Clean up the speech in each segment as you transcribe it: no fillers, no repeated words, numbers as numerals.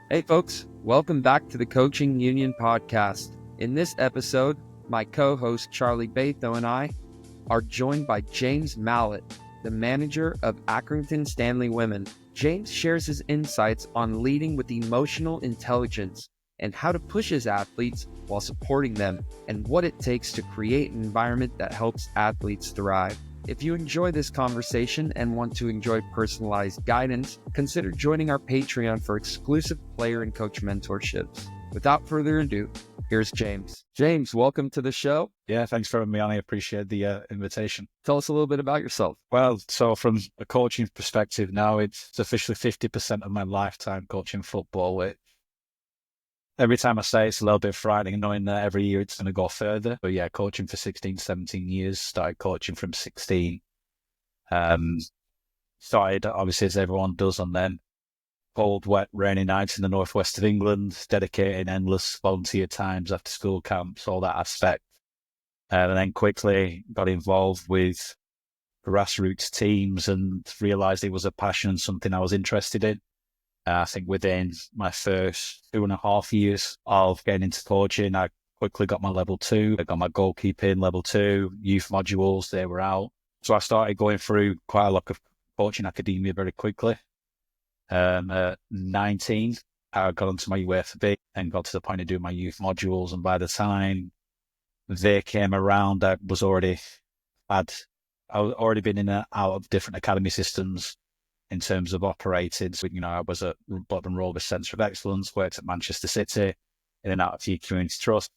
Hey folks, welcome back to the Coaching Union podcast. In this episode, my co-host Charlie Batho and I are joined by James Mallett, the manager of Accrington Stanley Women. James shares his insights on leading with emotional intelligence and how to push his athletes while supporting them, and what it takes to create an environment that helps athletes thrive. If you enjoy this conversation and want to enjoy personalized guidance, consider joining our Patreon for exclusive player and coach mentorships. Without further ado, here's James. James, welcome to the show. Yeah, thanks for having me on. I appreciate the invitation. Tell us a little bit about yourself. Well, so from a coaching perspective now, it's officially 50% of my lifetime coaching football. Every time I say it's a little bit frightening, knowing that every year it's going to go further. But yeah, coaching for 16, 17 years, started coaching from 16. Started, obviously, as everyone does, on them cold, wet, rainy nights in the northwest of England, dedicating endless volunteer times after school camps, all that aspect. And then quickly got involved with grassroots teams and realised it was a passion and something I was interested in. I think within my first 2.5 years of getting into coaching, I quickly got my level 2. I got my goalkeeping level 2, youth modules, they were out. So I started going through quite a lot of coaching academia very quickly. At 19, I got onto my UFB and got to the point of doing my youth modules. And by the time they came around, I was already been in and out of different academy systems in terms of operating. So, I was at Blackburn Rovers Centre of Excellence, worked at Manchester City, in and out of few community trusts.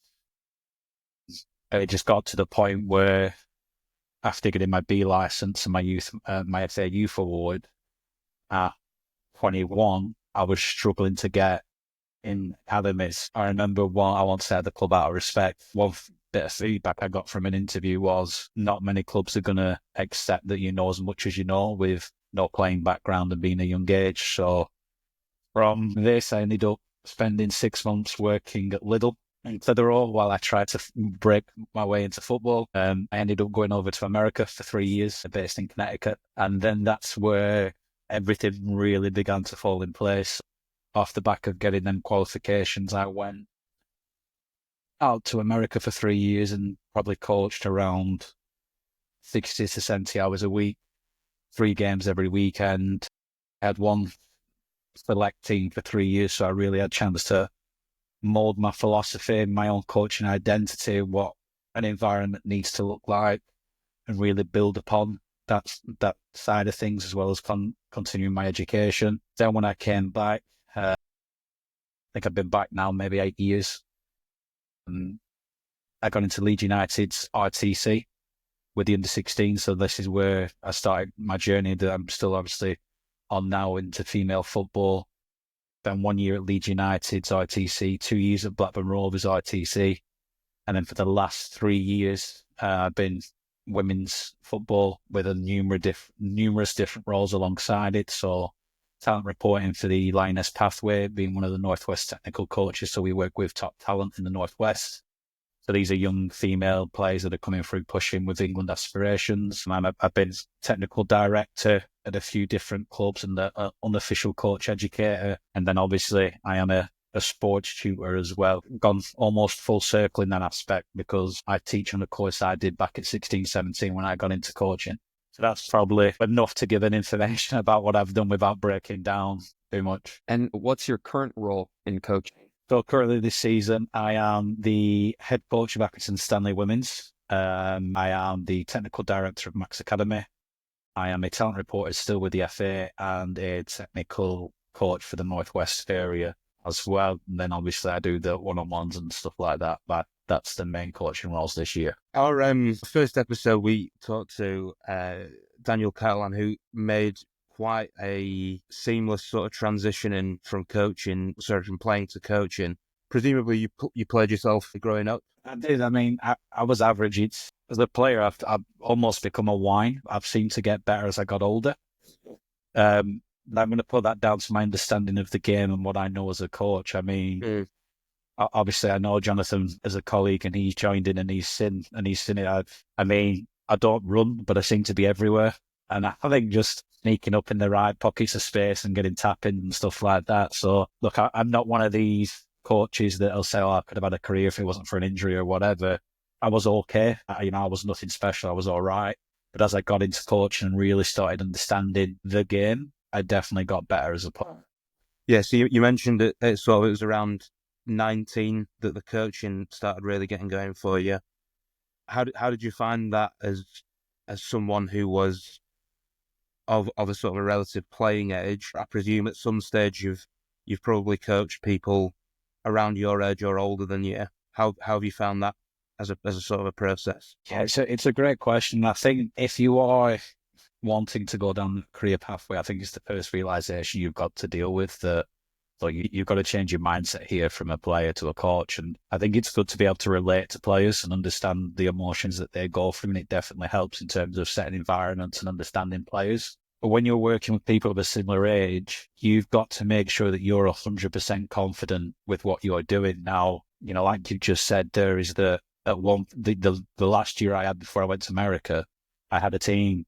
And it just got to the point where, after getting my B licence and my FA Youth Award at 21, I was struggling to get in academies. I remember I want to say at the club out of respect, one bit of feedback I got from an interview was not many clubs are going to accept that you know as much as you know with no playing background and being a young age. So from this, I ended up spending 6 months working at Lidl in Clitheroe while I tried to break my way into football. I ended up going over to America for 3 years, based in Connecticut. And then that's where everything really began to fall in place. Off the back of getting them qualifications, I went out to America for 3 years and probably coached around 60 to 70 hours a week, 3 games every weekend. I had one select team for 3 years, so I really had a chance to mould my philosophy, my own coaching identity, what an environment needs to look like, and really build upon that side of things, as well as continuing my education. Then when I came back, I think I've been back now maybe 8 years. I got into Leeds United's RTC with the under-16, so this is where I started my journey that I'm still obviously on now into female football. Then 1 year at Leeds United's RTC, 2 years at Blackburn Rovers RTC, and then for the last 3 years, I've been women's football with numerous different roles alongside it. So talent reporting for the Lioness Pathway, being one of the Northwest technical coaches. So we work with top talent in the Northwest. So these are young female players that are coming through pushing with England aspirations. I've been technical director at a few different clubs and the unofficial coach educator. And then obviously I am a sports tutor as well. Gone almost full circle in that aspect because I teach on a course I did back at 16, 17 when I got into coaching. So that's probably enough to give an information about what I've done without breaking down too much. And what's your current role in coaching? So currently this season, I am the head coach of Accrington Stanley Women's. I am the technical director of Max Academy. I am a talent reporter still with the FA and a technical coach for the Northwest area as well. And then obviously I do the one-on-ones and stuff like that, but that's the main coaching roles this year. Our first episode, we talked to Daniel Carolan, who made quite a seamless sort of transition from playing to coaching. Presumably you played yourself growing up? I did. I mean, I was average. As a player, I've almost become a wine. I've seemed to get better as I got older. I'm going to put that down to my understanding of the game and what I know as a coach. I mean, obviously I know Jonathan as a colleague and he's joined in and he's seen it. I mean, I don't run, but I seem to be everywhere. And I think just sneaking up in the right pockets of space and getting tapping and stuff like that. So look, I'm not one of these coaches that'll say, oh, I could have had a career if it wasn't for an injury or whatever. I was okay. I was nothing special. I was all right. But as I got into coaching and really started understanding the game, I definitely got better as a player. Yeah, so you mentioned it was around 19 that the coaching started really getting going for you. How did you find that as someone who was of a sort of a relative playing age? I presume at some stage you've probably coached people around your age or older than you. How have you found that as a sort of a process? Yeah, it's a great question. I think if you are wanting to go down the career pathway, I think it's the first realization you've got to deal with that. So you've got to change your mindset here from a player to a coach. And I think it's good to be able to relate to players and understand the emotions that they go through. And it definitely helps in terms of setting environments and understanding players. But when you're working with people of a similar age, you've got to make sure that you're 100% confident with what you're doing. Now, like you just said, there is the last year I had before I went to America, I had a team.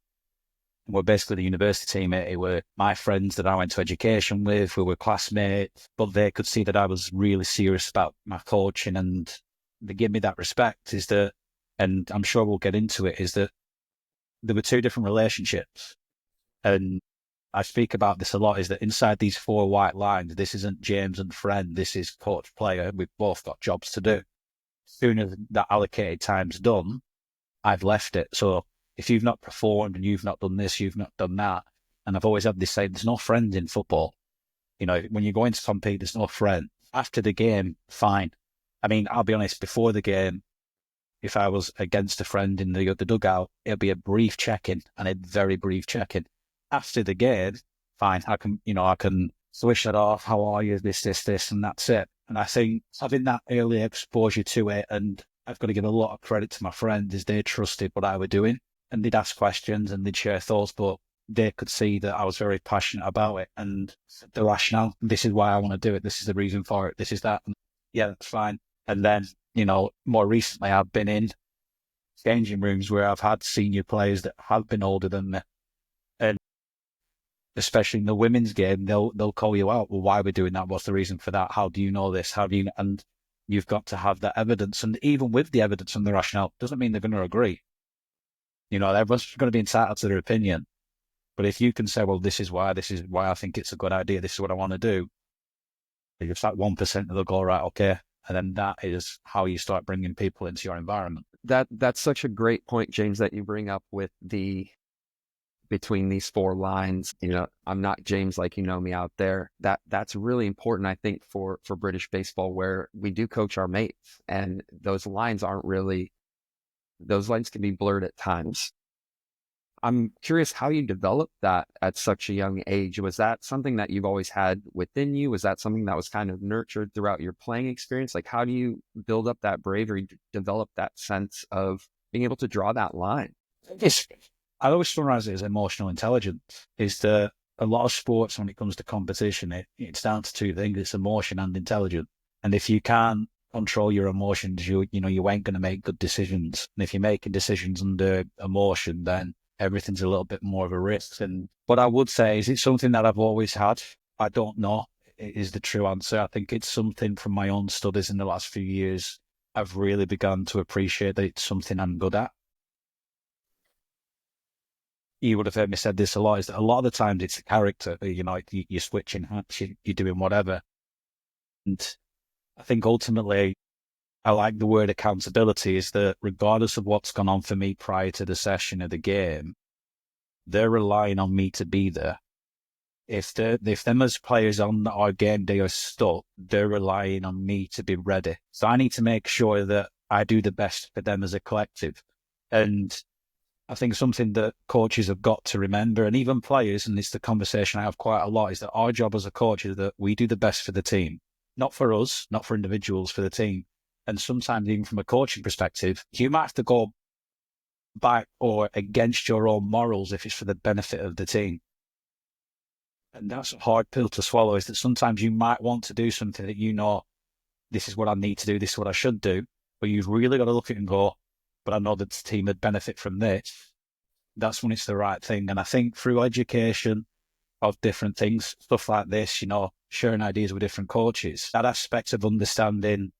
We're basically the university team. It were my friends that I went to education with. We were classmates, but they could see that I was really serious about my coaching, and they give me that respect. And I'm sure we'll get into it, is that there were two different relationships. And I speak about this a lot, is that inside these four white lines, this isn't James and friend, this is coach player. We've both got jobs to do. As soon as that allocated time's done, I've left it. So if you've not performed and you've not done this, you've not done that. And I've always had this saying, there's no friends in football. When you're going to compete, there's no friend. After the game, fine. I mean, I'll be honest, before the game, if I was against a friend in the dugout, it'll be a brief check-in and a very brief check-in. After the game, fine. I can swish it off. How are you? This, and that's it. And I think having that early exposure to it, and I've got to give a lot of credit to my friends, is they trusted what I were doing. And they'd ask questions and they'd share thoughts, but they could see that I was very passionate about it and the rationale. This is why I want to do it. This is the reason for it. This is that. And yeah, that's fine. And then, more recently, I've been in changing rooms where I've had senior players that have been older than me. And especially in the women's game, they'll call you out. Well, why are we doing that? What's the reason for that? How do you know this? And you've got to have that evidence. And even with the evidence and the rationale, doesn't mean they're going to agree. Everyone's going to be entitled to their opinion. But if you can say, well, this is why I think it's a good idea, this is what I want to do, it's that 1% that'll go, right, okay. And then that is how you start bringing people into your environment. That's such a great point, James, that you bring up with between these four lines. I'm not James like you know me out there. That's really important, I think, for British baseball, where we do coach our mates, and those lines can be blurred at times. I'm curious how you developed that at such a young age. Was that something that you've always had within you? Was that something that was kind of nurtured throughout your playing experience? Like, how do you build up that bravery, develop that sense of being able to draw that line? I always summarize it as emotional intelligence. Is that a lot of sports, when it comes to competition, it's down to two things: it's emotion and intelligence. And if you can't control your emotions, you ain't going to make good decisions. And if you're making decisions under emotion, then everything's a little bit more of a risk. And what I would say is, it's something that I've always had. I don't know is the true answer. I think it's something from my own studies in the last few years. I've really begun to appreciate that it's something I'm good at. You would have heard me said this a lot, is that a lot of the times it's the character. You're switching hats, you're doing whatever. And I think ultimately, I like the word accountability, is that regardless of what's gone on for me prior to the session of the game, they're relying on me to be there. If them as players on our game day are stuck, they're relying on me to be ready. So I need to make sure that I do the best for them as a collective. And I think something that coaches have got to remember, and even players, and it's the conversation I have quite a lot, is that our job as a coach is that we do the best for the team. Not for us, not for individuals, for the team. And sometimes, even from a coaching perspective, you might have to go back or against your own morals if it's for the benefit of the team. And that's a hard pill to swallow, is that sometimes you might want to do something that this is what I need to do, this is what I should do, but you've really got to look at it and go, but I know that the team would benefit from this. that's when it's the right thing. And I think through education of different things, stuff like this, sharing ideas with different coaches, that aspect of understanding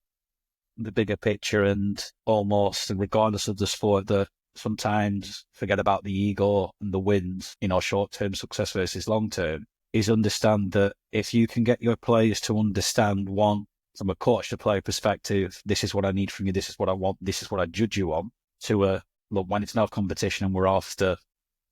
the bigger picture and almost regardless of the sport, that sometimes forget about the ego and the wins, short-term success versus long-term, is understand that if you can get your players to understand, one, from a coach to player perspective, this is what I need from you, this is what I want, this is what I judge you on, to look, when it's not competition and we're off the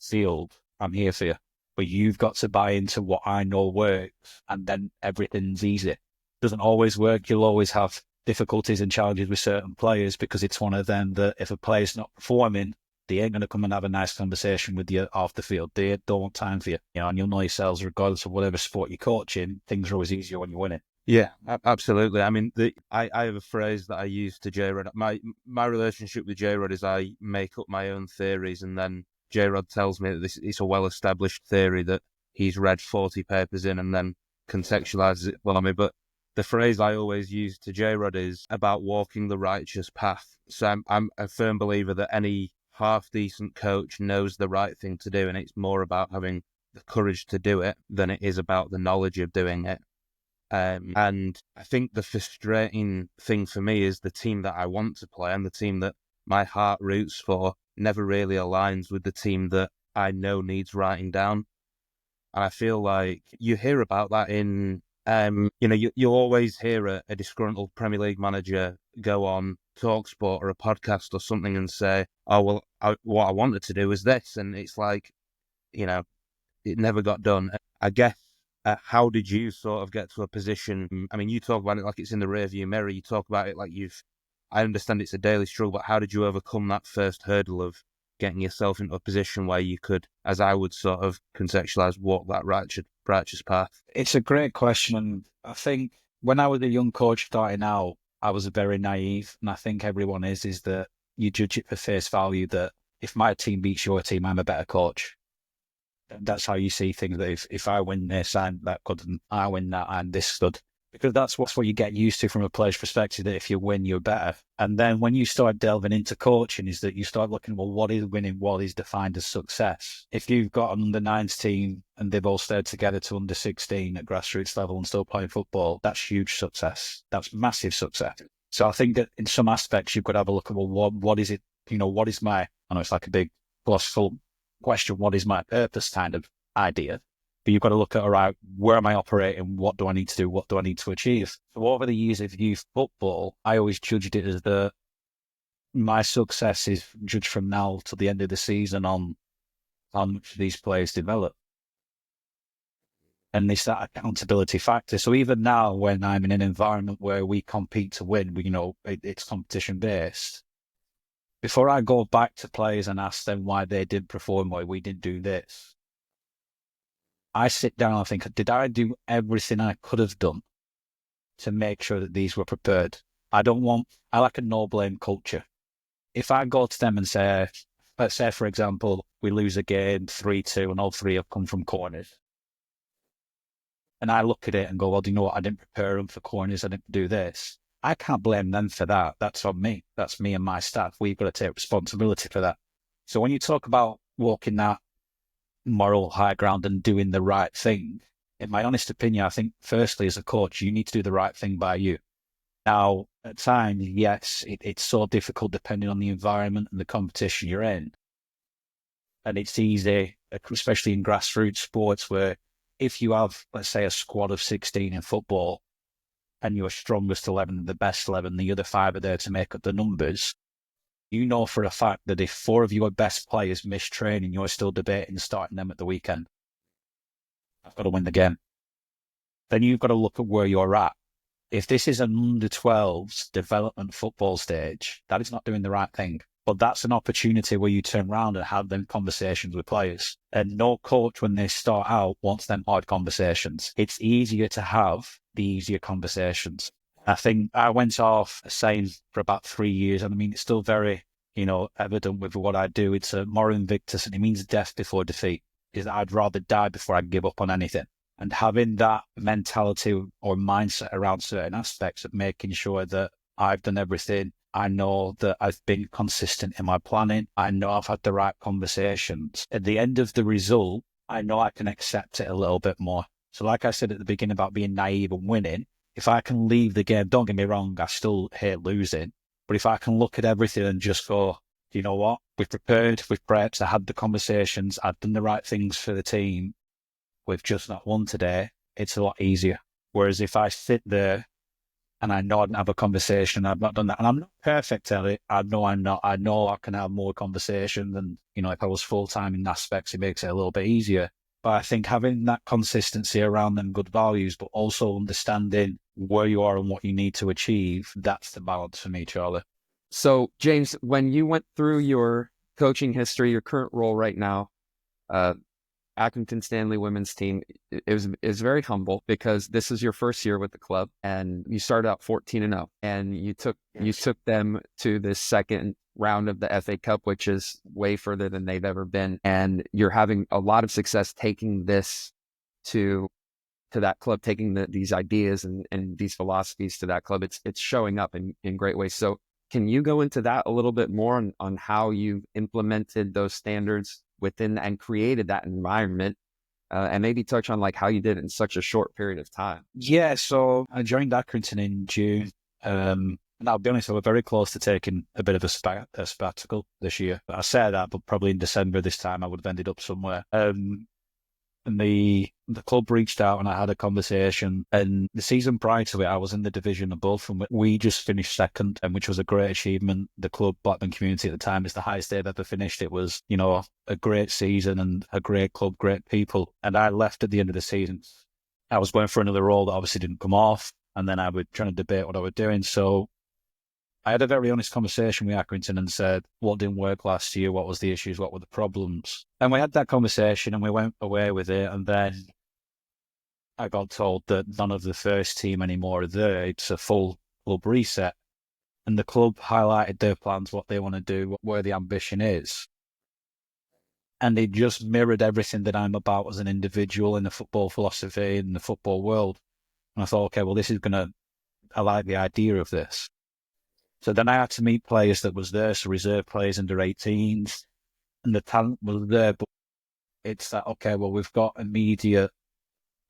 field, I'm here for you. But you've got to buy into what I know works, and then everything's easy. Doesn't always work. You'll always have difficulties and challenges with certain players, because it's one of them that if a player's not performing, they ain't going to come and have a nice conversation with you off the field. They don't want time for you. And you'll know yourselves, regardless of whatever sport you're coaching, things are always easier when you're winning. Yeah, absolutely. I mean, I have a phrase that I use to J-Rod. My relationship with J-Rod is I make up my own theories, and then J-Rod tells me that it's a well-established theory that he's read 40 papers in and then contextualizes it for me. But the phrase I always use to J-Rod is about walking the righteous path. So I'm a firm believer that any half-decent coach knows the right thing to do, and it's more about having the courage to do it than it is about the knowledge of doing it. And I think the frustrating thing for me is the team that I want to play and the team that my heart roots for never really aligns with the team that I know needs writing down. And I feel like you hear about that in, you'll always hear a disgruntled Premier League manager go on TalkSport or a podcast or something and say, oh, well, what I wanted to do was this. And it's like, it never got done. I guess, how did you sort of get to a position? I mean, you talk about it like it's in the rearview mirror. You talk about it like I understand it's a daily struggle, but how did you overcome that first hurdle of getting yourself into a position where you could, as I would sort of contextualize, walk that righteous path? It's a great question. And I think when I was a young coach starting out, I was very naive. And I think everyone is that you judge it for face value, that if my team beats your team, I'm a better coach. That's how you see things. That if I win this, I'm that good, and I win that, I'm this good. Because that's what you get used to from a player's perspective, that if you win, you're better. And then when you start delving into coaching, is that you start looking, well, what is winning? What is defined as success? If you've got an under-9s team and they've all stayed together to under-16 at grassroots level and still playing football, that's huge success. That's massive success. So I think that in some aspects, you've got to have a look at, well, what is it? What is my, I know it's like a big philosophical question, what is my purpose kind of idea? But you've got to look at, all right, where am I operating? What do I need to do? What do I need to achieve? So over the years of youth football, I always judged it as my success is judged from now to the end of the season on how much these players develop. And it's that accountability factor. So even now, when I'm in an environment where we compete to win, it's competition based. Before I go back to players and ask them why they didn't perform, why we didn't do this, I sit down and think, did I do everything I could have done to make sure that these were prepared? I like a no blame culture. If I go to them and say, let's say, for example, we lose a game 3-2 and all three have come from corners. And I look at it and go, well, do you know what? I didn't prepare them for corners. I didn't do this. I can't blame them for that. That's on me. That's me and my staff. We've got to take responsibility for that. So when you talk about walking that moral high ground and doing the right thing, in my honest opinion, I think firstly, as a coach, you need to do the right thing by you. Now, at times, yes, it's so difficult depending on the environment and the competition you're in. And it's easy, especially in grassroots sports, where if you have, let's say, a squad of 16 in football, and your strongest 11, the best 11, the other 5 are there to make up the numbers, you know for a fact that if 4 of your best players miss training, you're still debating starting them at the weekend. I've got to win the game. Then you've got to look at where you're at. If this is an under-12s development football stage, that is not doing the right thing. But that's an opportunity where you turn around and have them conversations with players. And no coach, when they start out, wants them hard conversations. It's easier to have the easier conversations. I think I went off saying for about 3 years, and I mean, it's still very, evident with what I do. It's a more invictus, and it means death before defeat. Is that I'd rather die before I give up on anything. And having that mentality or mindset around certain aspects of making sure that I've done everything, I know that I've been consistent in my planning. I know I've had the right conversations. At the end of the result, I know I can accept it a little bit more. So like I said at the beginning about being naive and winning, if I can leave the game, don't get me wrong, I still hate losing. But if I can look at everything and just go, you know what? We've prepared, we've prepped, I had the conversations, I've done the right things for the team. We've just not won today. It's a lot easier. Whereas if I sit there and I know I didn't have a conversation, I've not done that. And I'm not perfect at it. I know I'm not. I know I can have more conversations. And, if I was full-time in aspects, it makes it a little bit easier. But I think having that consistency around them good values, but also understanding where you are and what you need to achieve, that's the balance for me, Charlie. So, James, when you went through your coaching history, your current role right now, Accrington Stanley Women's team, it was very humble because this is your first year with the club, and you started out 14-0, and you took them to the second round of the FA Cup, which is way further than they've ever been, and you're having a lot of success taking this to that club, taking these ideas and these philosophies to that club. It's showing up in great ways. So can you go into that a little bit more on how you implemented those standards within and created that environment, and maybe touch on like how you did it in such a short period of time? Yeah, so I joined Accrington in June. And I'll be honest, I was very close to taking a bit of a sabbatical this year. I say that, but probably in December this time I would have ended up somewhere. And the club reached out and I had a conversation, and the season prior to it, I was in the division above, and we just finished second, and which was a great achievement. The club, Blackburn Community at the time, is the highest they've ever finished. It was, a great season and a great club, great people. And I left at the end of the season. I was going for another role that obviously didn't come off, and then I was trying to debate what I was doing. So I had a very honest conversation with Accrington and said, what didn't work last year? What was the issues? What were the problems? And we had that conversation and we went away with it. And then I got told that none of the first team anymore are there. It's a full club reset. And the club highlighted their plans, what they want to do, where the ambition is. And it just mirrored everything that I'm about as an individual in the football philosophy, in the football world. And I thought, okay, well, I like the idea of this. So then I had to meet players that was there, so reserve players under 18s, and the talent was there. But it's that, okay, well, we've got immediate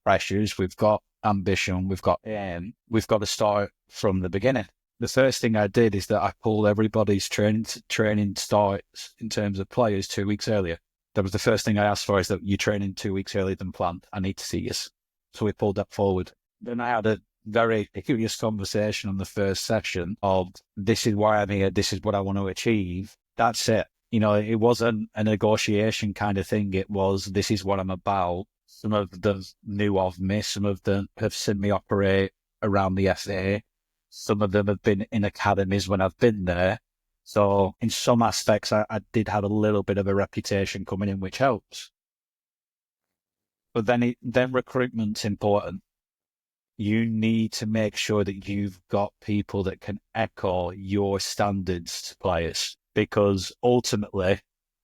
pressures, we've got ambition, we've got aim, we've got to start from the beginning. The first thing I did is that I pulled everybody's training starts in terms of players 2 weeks earlier. That was the first thing I asked for, is that you're training 2 weeks earlier than planned. I need to see you. So we pulled that forward. Then I had a very curious conversation on the first session of, this is why I'm here, this is what I want to achieve. That's it. It wasn't a negotiation kind of thing. It was, this is what I'm about. Some of them knew of me. Some of them have seen me operate around the FA. Some of them have been in academies when I've been there. So in some aspects, I did have a little bit of a reputation coming in, which helps. But then recruitment's important. You need to make sure that you've got people that can echo your standards to players, because ultimately,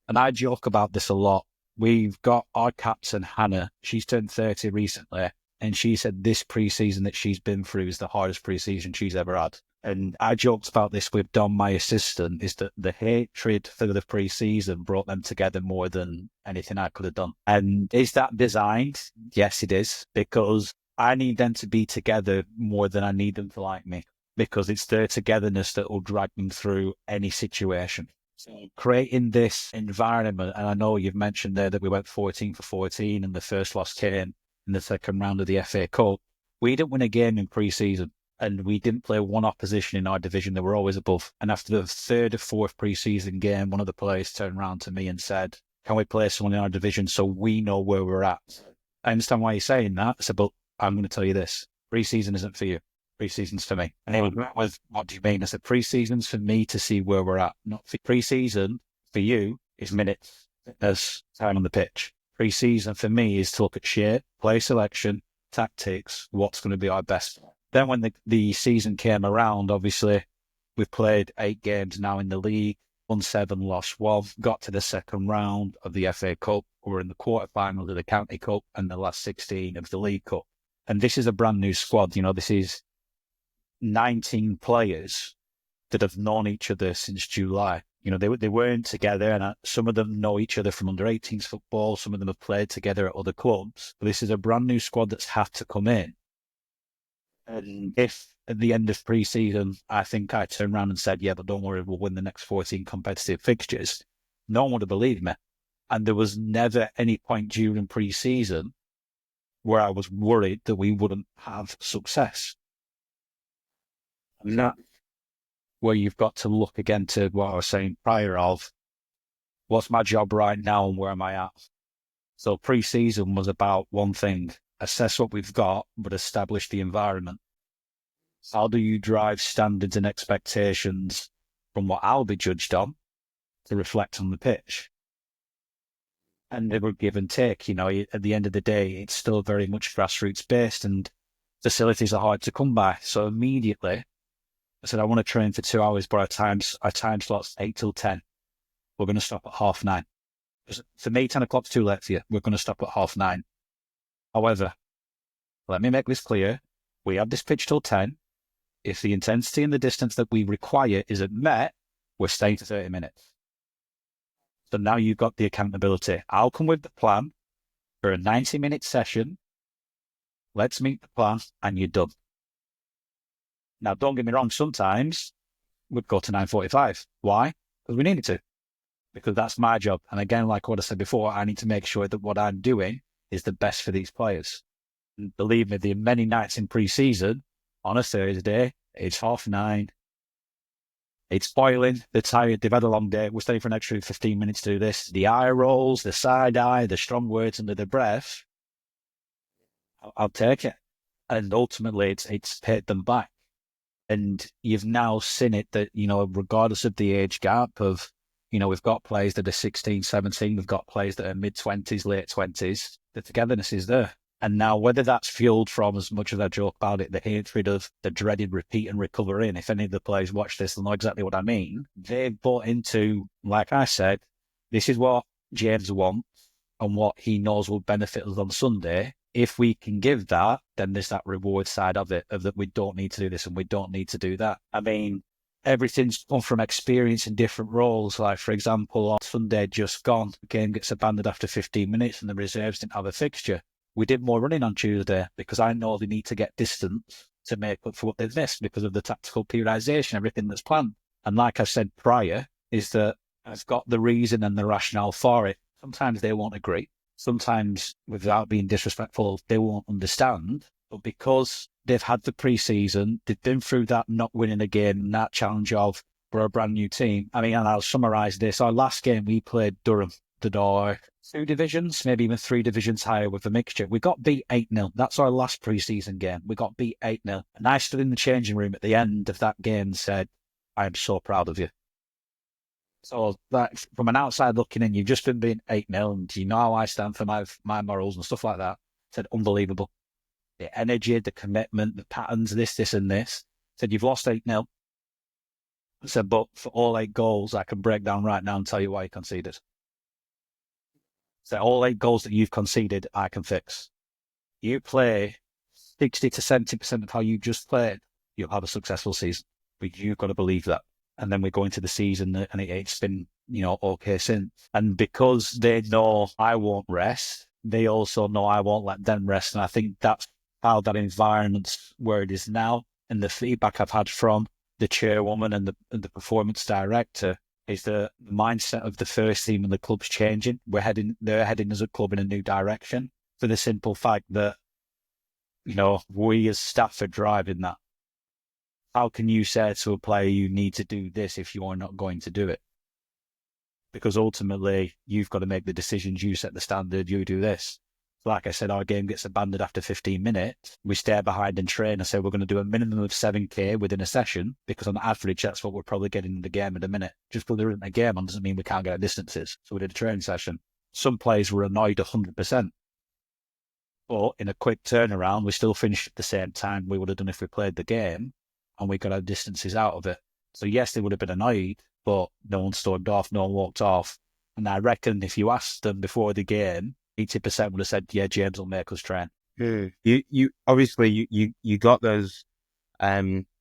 and I joke about this a lot, we've got our captain, Hannah. She's turned 30 recently, and she said this pre-season that she's been through is the hardest pre-season she's ever had. And I joked about this with Don, my assistant, is that the hatred for the pre-season brought them together more than anything I could have done. And is that designed? Yes, it is, because I need them to be together more than I need them to like me, because it's their togetherness that will drag them through any situation. So creating this environment, and I know you've mentioned there that we went 14 for 14 and the first loss came in the second round of the FA Cup. We didn't win a game in pre-season, and we didn't play one opposition in our division. They were always above. And after the third or fourth pre-season game, one of the players turned around to me and said, can we play someone in our division so we know where we're at? I understand why you're saying that. I said, but I'm going to tell you this. Pre-season isn't for you. Pre-season's for me. And he went with, what do you mean? I said, pre-season's for me to see where we're at. Not for pre-season for you is minutes as time on the pitch. Pre-season for me is to look at shape, play selection, tactics, what's going to be our best. Then when the season came around, obviously, we've played 8 games now in the league, won 7, lost 1, got to the second round of the FA Cup. We're in the quarterfinals of the County Cup and the last 16 of the League Cup. And this is a brand new squad. This is 19 players that have known each other since July. They weren't together, and some of them know each other from under-18s football. Some of them have played together at other clubs. But this is a brand new squad that's had to come in. And if at the end of pre-season, I think I turned around and said, yeah, but don't worry, we'll win the next 14 competitive fixtures, no one would have believed me. And there was never any point during pre-season where I was worried that we wouldn't have success. And that where you've got to look again to what I was saying prior of, what's my job right now and where am I at? So pre-season was about one thing, assess what we've got, but establish the environment. How do you drive standards and expectations from what I'll be judged on to reflect on the pitch? And they were give and take, at the end of the day, it's still very much grassroots based and facilities are hard to come by. So immediately I said, I want to train for 2 hours, but our time slot's 8 till 10. We're going to stop at 9:30. For me, 10 o'clock's too late for you. We're going to stop at 9:30. However, let me make this clear. We have this pitch till 10. If the intensity and the distance that we require isn't met, we're staying for 30 minutes. So now you've got the accountability. I'll come with the plan for a 90-minute session. Let's meet the plan and you're done. Now, don't get me wrong. Sometimes we'd go to 9:45. Why? Because we needed to. Because that's my job. And again, like what I said before, I need to make sure that what I'm doing is the best for these players. And believe me, the many nights in pre-season, on a Thursday, it's 9:30. It's boiling. They're tired. They've had a long day. We're staying for an extra 15 minutes to do this. The eye rolls, the side eye, the strong words under the breath. I'll take it. And ultimately, it's paid them back. And you've now seen it that, regardless of the age gap of, we've got players that are 16, 17, we've got players that are mid-20s, late 20s, the togetherness is there. And now whether that's fueled from, as much as I joke about it, the hatred of the dreaded repeat and recovery, and if any of the players watch this, they'll know exactly what I mean. They've bought into, like I said, this is what James wants and what he knows will benefit us on Sunday. If we can give that, then there's that reward side of it, of that we don't need to do this and we don't need to do that. I mean, everything's come from experience in different roles. Like, for example, on Sunday just gone, the game gets abandoned after 15 minutes and the reserves didn't have a fixture. We did more running on Tuesday because I know they need to get distance to make up for what they've missed because of the tactical periodisation, everything that's planned. And like I said prior, is that I've got the reason and the rationale for it. Sometimes they won't agree. Sometimes, without being disrespectful, they won't understand. But because they've had the pre-season, they've been through that not winning a game and that challenge of we're a brand new team. I mean, and I'll summarise this. Our last game, we played Durham, the door 2 divisions, maybe even 3 divisions higher with a mixture. We got beat 8-0. That's our last pre-season game. We got beat 8-0. And I stood in the changing room at the end of that game and said, I am so proud of you. So that, from an outside looking in, you've just been being 8-0, and you know how I stand for my morals and stuff like that. I said, unbelievable. The energy, the commitment, the patterns, this, and this. I said, you've lost 8-0. I said, but for all 8 goals, I can break down right now and tell you why you conceded. So all 8 goals that you've conceded, I can fix. You play 60 to 70% of how you just played, you'll have a successful season. But you've got to believe that. And then we go into the season and it's been, okay since. And because they know I won't rest, they also know I won't let them rest. And I think that's how that environment's where it is now. And the feedback I've had from the chairwoman and the performance director is the mindset of the first team and the club's changing. They're heading as a club in a new direction for the simple fact that, we as staff are driving that. How can you say to a player, you need to do this if you are not going to do it? Because ultimately, you've got to make the decisions. You set the standard, you do this. Like I said, our game gets abandoned after 15 minutes. We stay behind and train and say we're going to do a minimum of 7K within a session because on average, that's what we're probably getting in the game at a minute. Just because there isn't a game on doesn't mean we can't get distances. So we did a training session. Some players were annoyed 100%. But in a quick turnaround, we still finished at the same time we would have done if we played the game. And we got our distances out of it. So yes, they would have been annoyed, but no one stormed off, no one walked off. And I reckon if you asked them before the game, 80% would have said, yeah, James will make us train. You obviously you got those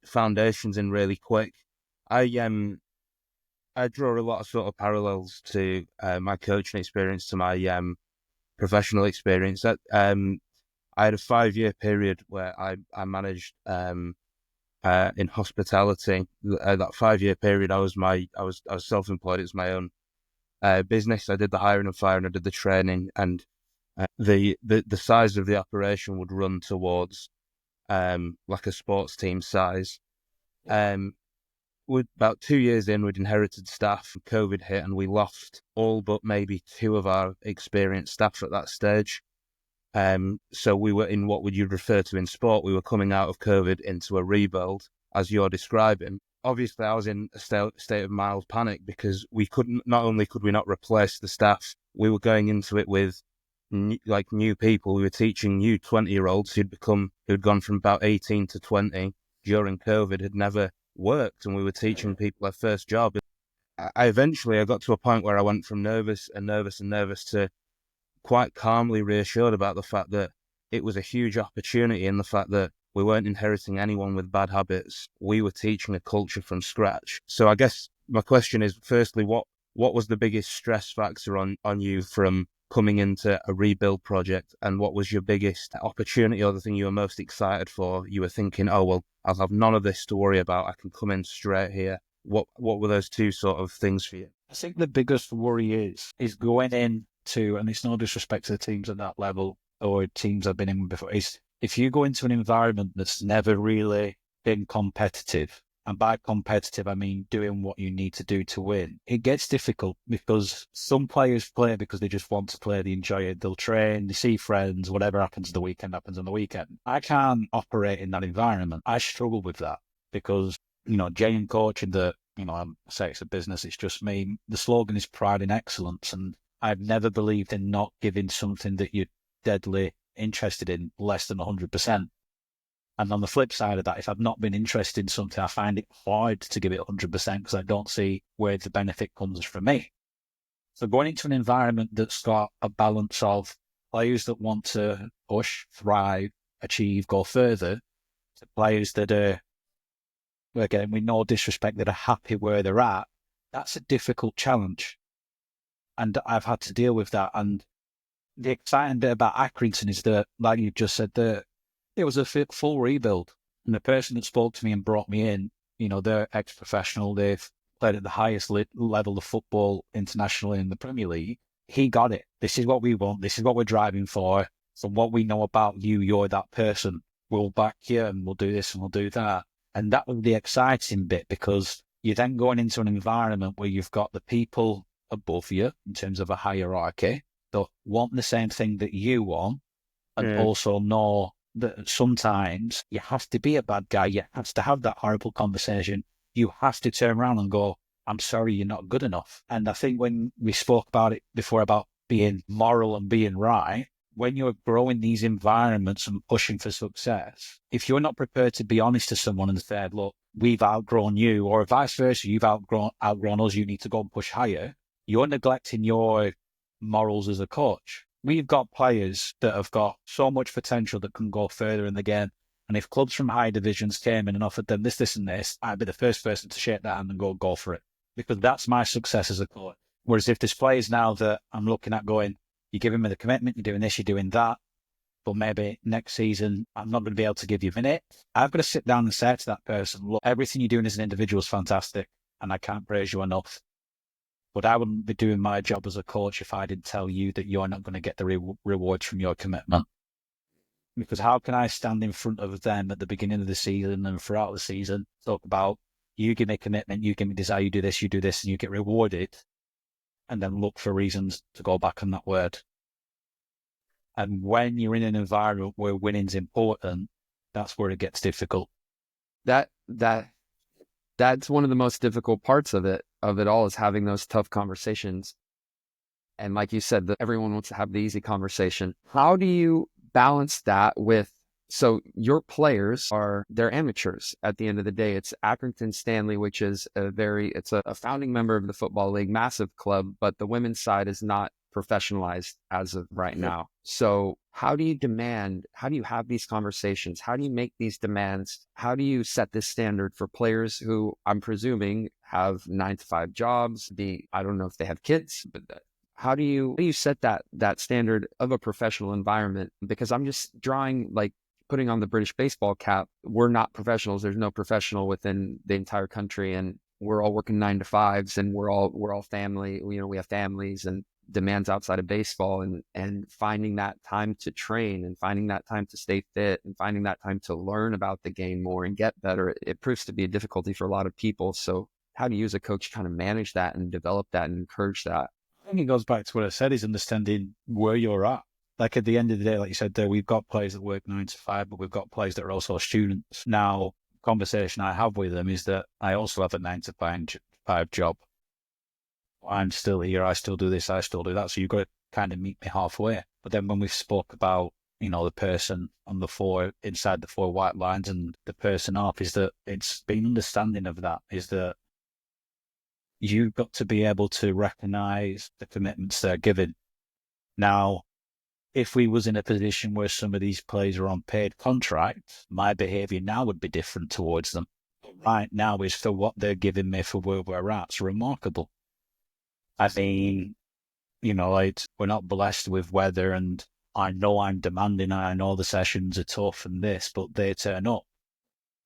foundations in really quick. I draw a lot of sort of parallels to my coaching experience to my professional experience. I had a 5-year period where I managed in hospitality. That 5-year period, I was self-employed. It was my own business. I did the hiring and firing. I did the training, and the size of the operation would run towards like a sports team size. About 2 years in, we'd inherited staff. COVID hit, and we lost all but maybe 2 of our experienced staff at that stage. So we were in what would you refer to in sport. We were coming out of COVID into a rebuild, as you're describing. Obviously, I was in a state of mild panic because not only could we not replace the staff, we were going into it with new people. We were teaching new 20-year-olds who'd gone from about 18 to 20 during COVID, had never worked, and we were teaching people their first job. I eventually got to a point where I went from nervous to quite calmly reassured about the fact that it was a huge opportunity, and the fact that we weren't inheriting anyone with bad habits. We were teaching a culture from scratch. So I guess my question is, firstly, what was the biggest stress factor on you from coming into a rebuild project, and what was your biggest opportunity or the thing you were most excited for? You were thinking, oh, well, I'll have none of this to worry about. I can come in straight here. What were those two sort of things for you? I think the biggest worry is going in to, and it's no disrespect to the teams at that level or teams I've been in before, is if you go into an environment that's never really been competitive, and by competitive, I mean doing what you need to do to win, it gets difficult because some players play because they just want to play, they enjoy it, they'll train, they see friends, whatever happens on the weekend happens on the weekend. I can't operate in that environment. I struggle with that because, Jay and coaching that, I say it's a business, it's just me. The slogan is pride in excellence, and I've never believed in not giving something that you're deadly interested in less than 100%. And on the flip side of that, if I've not been interested in something, I find it hard to give it 100% because I don't see where the benefit comes from me. So going into an environment that's got a balance of players that want to push, thrive, achieve, go further, to players that are, again, with no disrespect, that are happy where they're at, that's a difficult challenge. And I've had to deal with that. And the exciting bit about Accrington is that, like you just said, that it was a full rebuild. And the person that spoke to me and brought me in, they're ex-professional. They've played at the highest level of football internationally in the Premier League. He got it. This is what we want. This is what we're driving for. From what we know about you, you're that person. We'll back you and we'll do this and we'll do that. And that was the exciting bit, because you're then going into an environment where you've got the people above you in terms of a hierarchy that want the same thing that you want, and also know that sometimes you have to be a bad guy. You have to have that horrible conversation. You have to turn around and go, I'm sorry, you're not good enough. And I think when we spoke about it before about being moral and being right, when you're growing these environments and pushing for success, if you're not prepared to be honest to someone and say, look, we've outgrown you, or vice versa, you've outgrown us, you need to go and push higher, you're neglecting your morals as a coach. We've got players that have got so much potential that can go further in the game. And if clubs from high divisions came in and offered them this, and this, I'd be the first person to shake that hand and go for it, because that's my success as a coach. Whereas if there's players now that I'm looking at going, you're giving me the commitment, you're doing this, you're doing that, but maybe next season I'm not going to be able to give you a minute, I've got to sit down and say to that person, look, everything you're doing as an individual is fantastic and I can't praise you enough. But I wouldn't be doing my job as a coach if I didn't tell you that you're not going to get the rewards from your commitment. Because how can I stand in front of them at the beginning of the season and throughout the season, talk about, you give me commitment, you give me desire, you do this, and you get rewarded, and then look for reasons to go back on that word. And when you're in an environment where winning's important, that's where it gets difficult. That's one of the most difficult parts of it all, is having those tough conversations. And like you said, that everyone wants to have the easy conversation. How do you balance that with, so your players they're amateurs at the end of the day. It's Accrington Stanley, which is it's a founding member of the Football League, massive club, but the women's side is not professionalized as of right now. So how do you have these conversations? How do you make these demands? How do you set this standard for players who I'm presuming have 9-to-5 jobs? I don't know if they have kids, but how do you set that standard of a professional environment? Because I'm just putting on the British baseball cap. We're not professionals. There's no professional within the entire country, and we're all working 9-to-5s, and we're all family. We have families and demands outside of baseball, and finding that time to train, and finding that time to stay fit, and finding that time to learn about the game more and get better. It proves to be a difficulty for a lot of people. So how do you as a coach kind of manage that and develop that and encourage that? I think it goes back to what I said, is understanding where you're at. Like at the end of the day, like you said there, we've got players that work 9-to-5, but we've got players that are also students. Now, conversation I have with them is that I also have a 9-to-5 job. I'm still here, I still do this, I still do that. So you've got to kind of meet me halfway. But then when we spoke about, the person on the four, inside the four white lines and the person off, is that it's been understanding of that, is that you've got to be able to recognize the commitments they're giving. Now, if we was in a position where some of these players are on paid contracts, my behaviour now would be different towards them. Right now is for what they're giving me for where we're at. It's remarkable. I mean, we're not blessed with weather, and I know I'm demanding, I know the sessions are tough and this, but they turn up.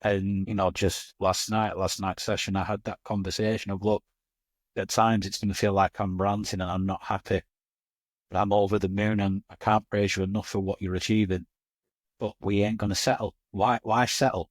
And, just last night's session, I had that conversation of, look, at times it's going to feel like I'm ranting and I'm not happy. But I'm over the moon and I can't praise you enough for what you're achieving. But we ain't going to settle. Why settle?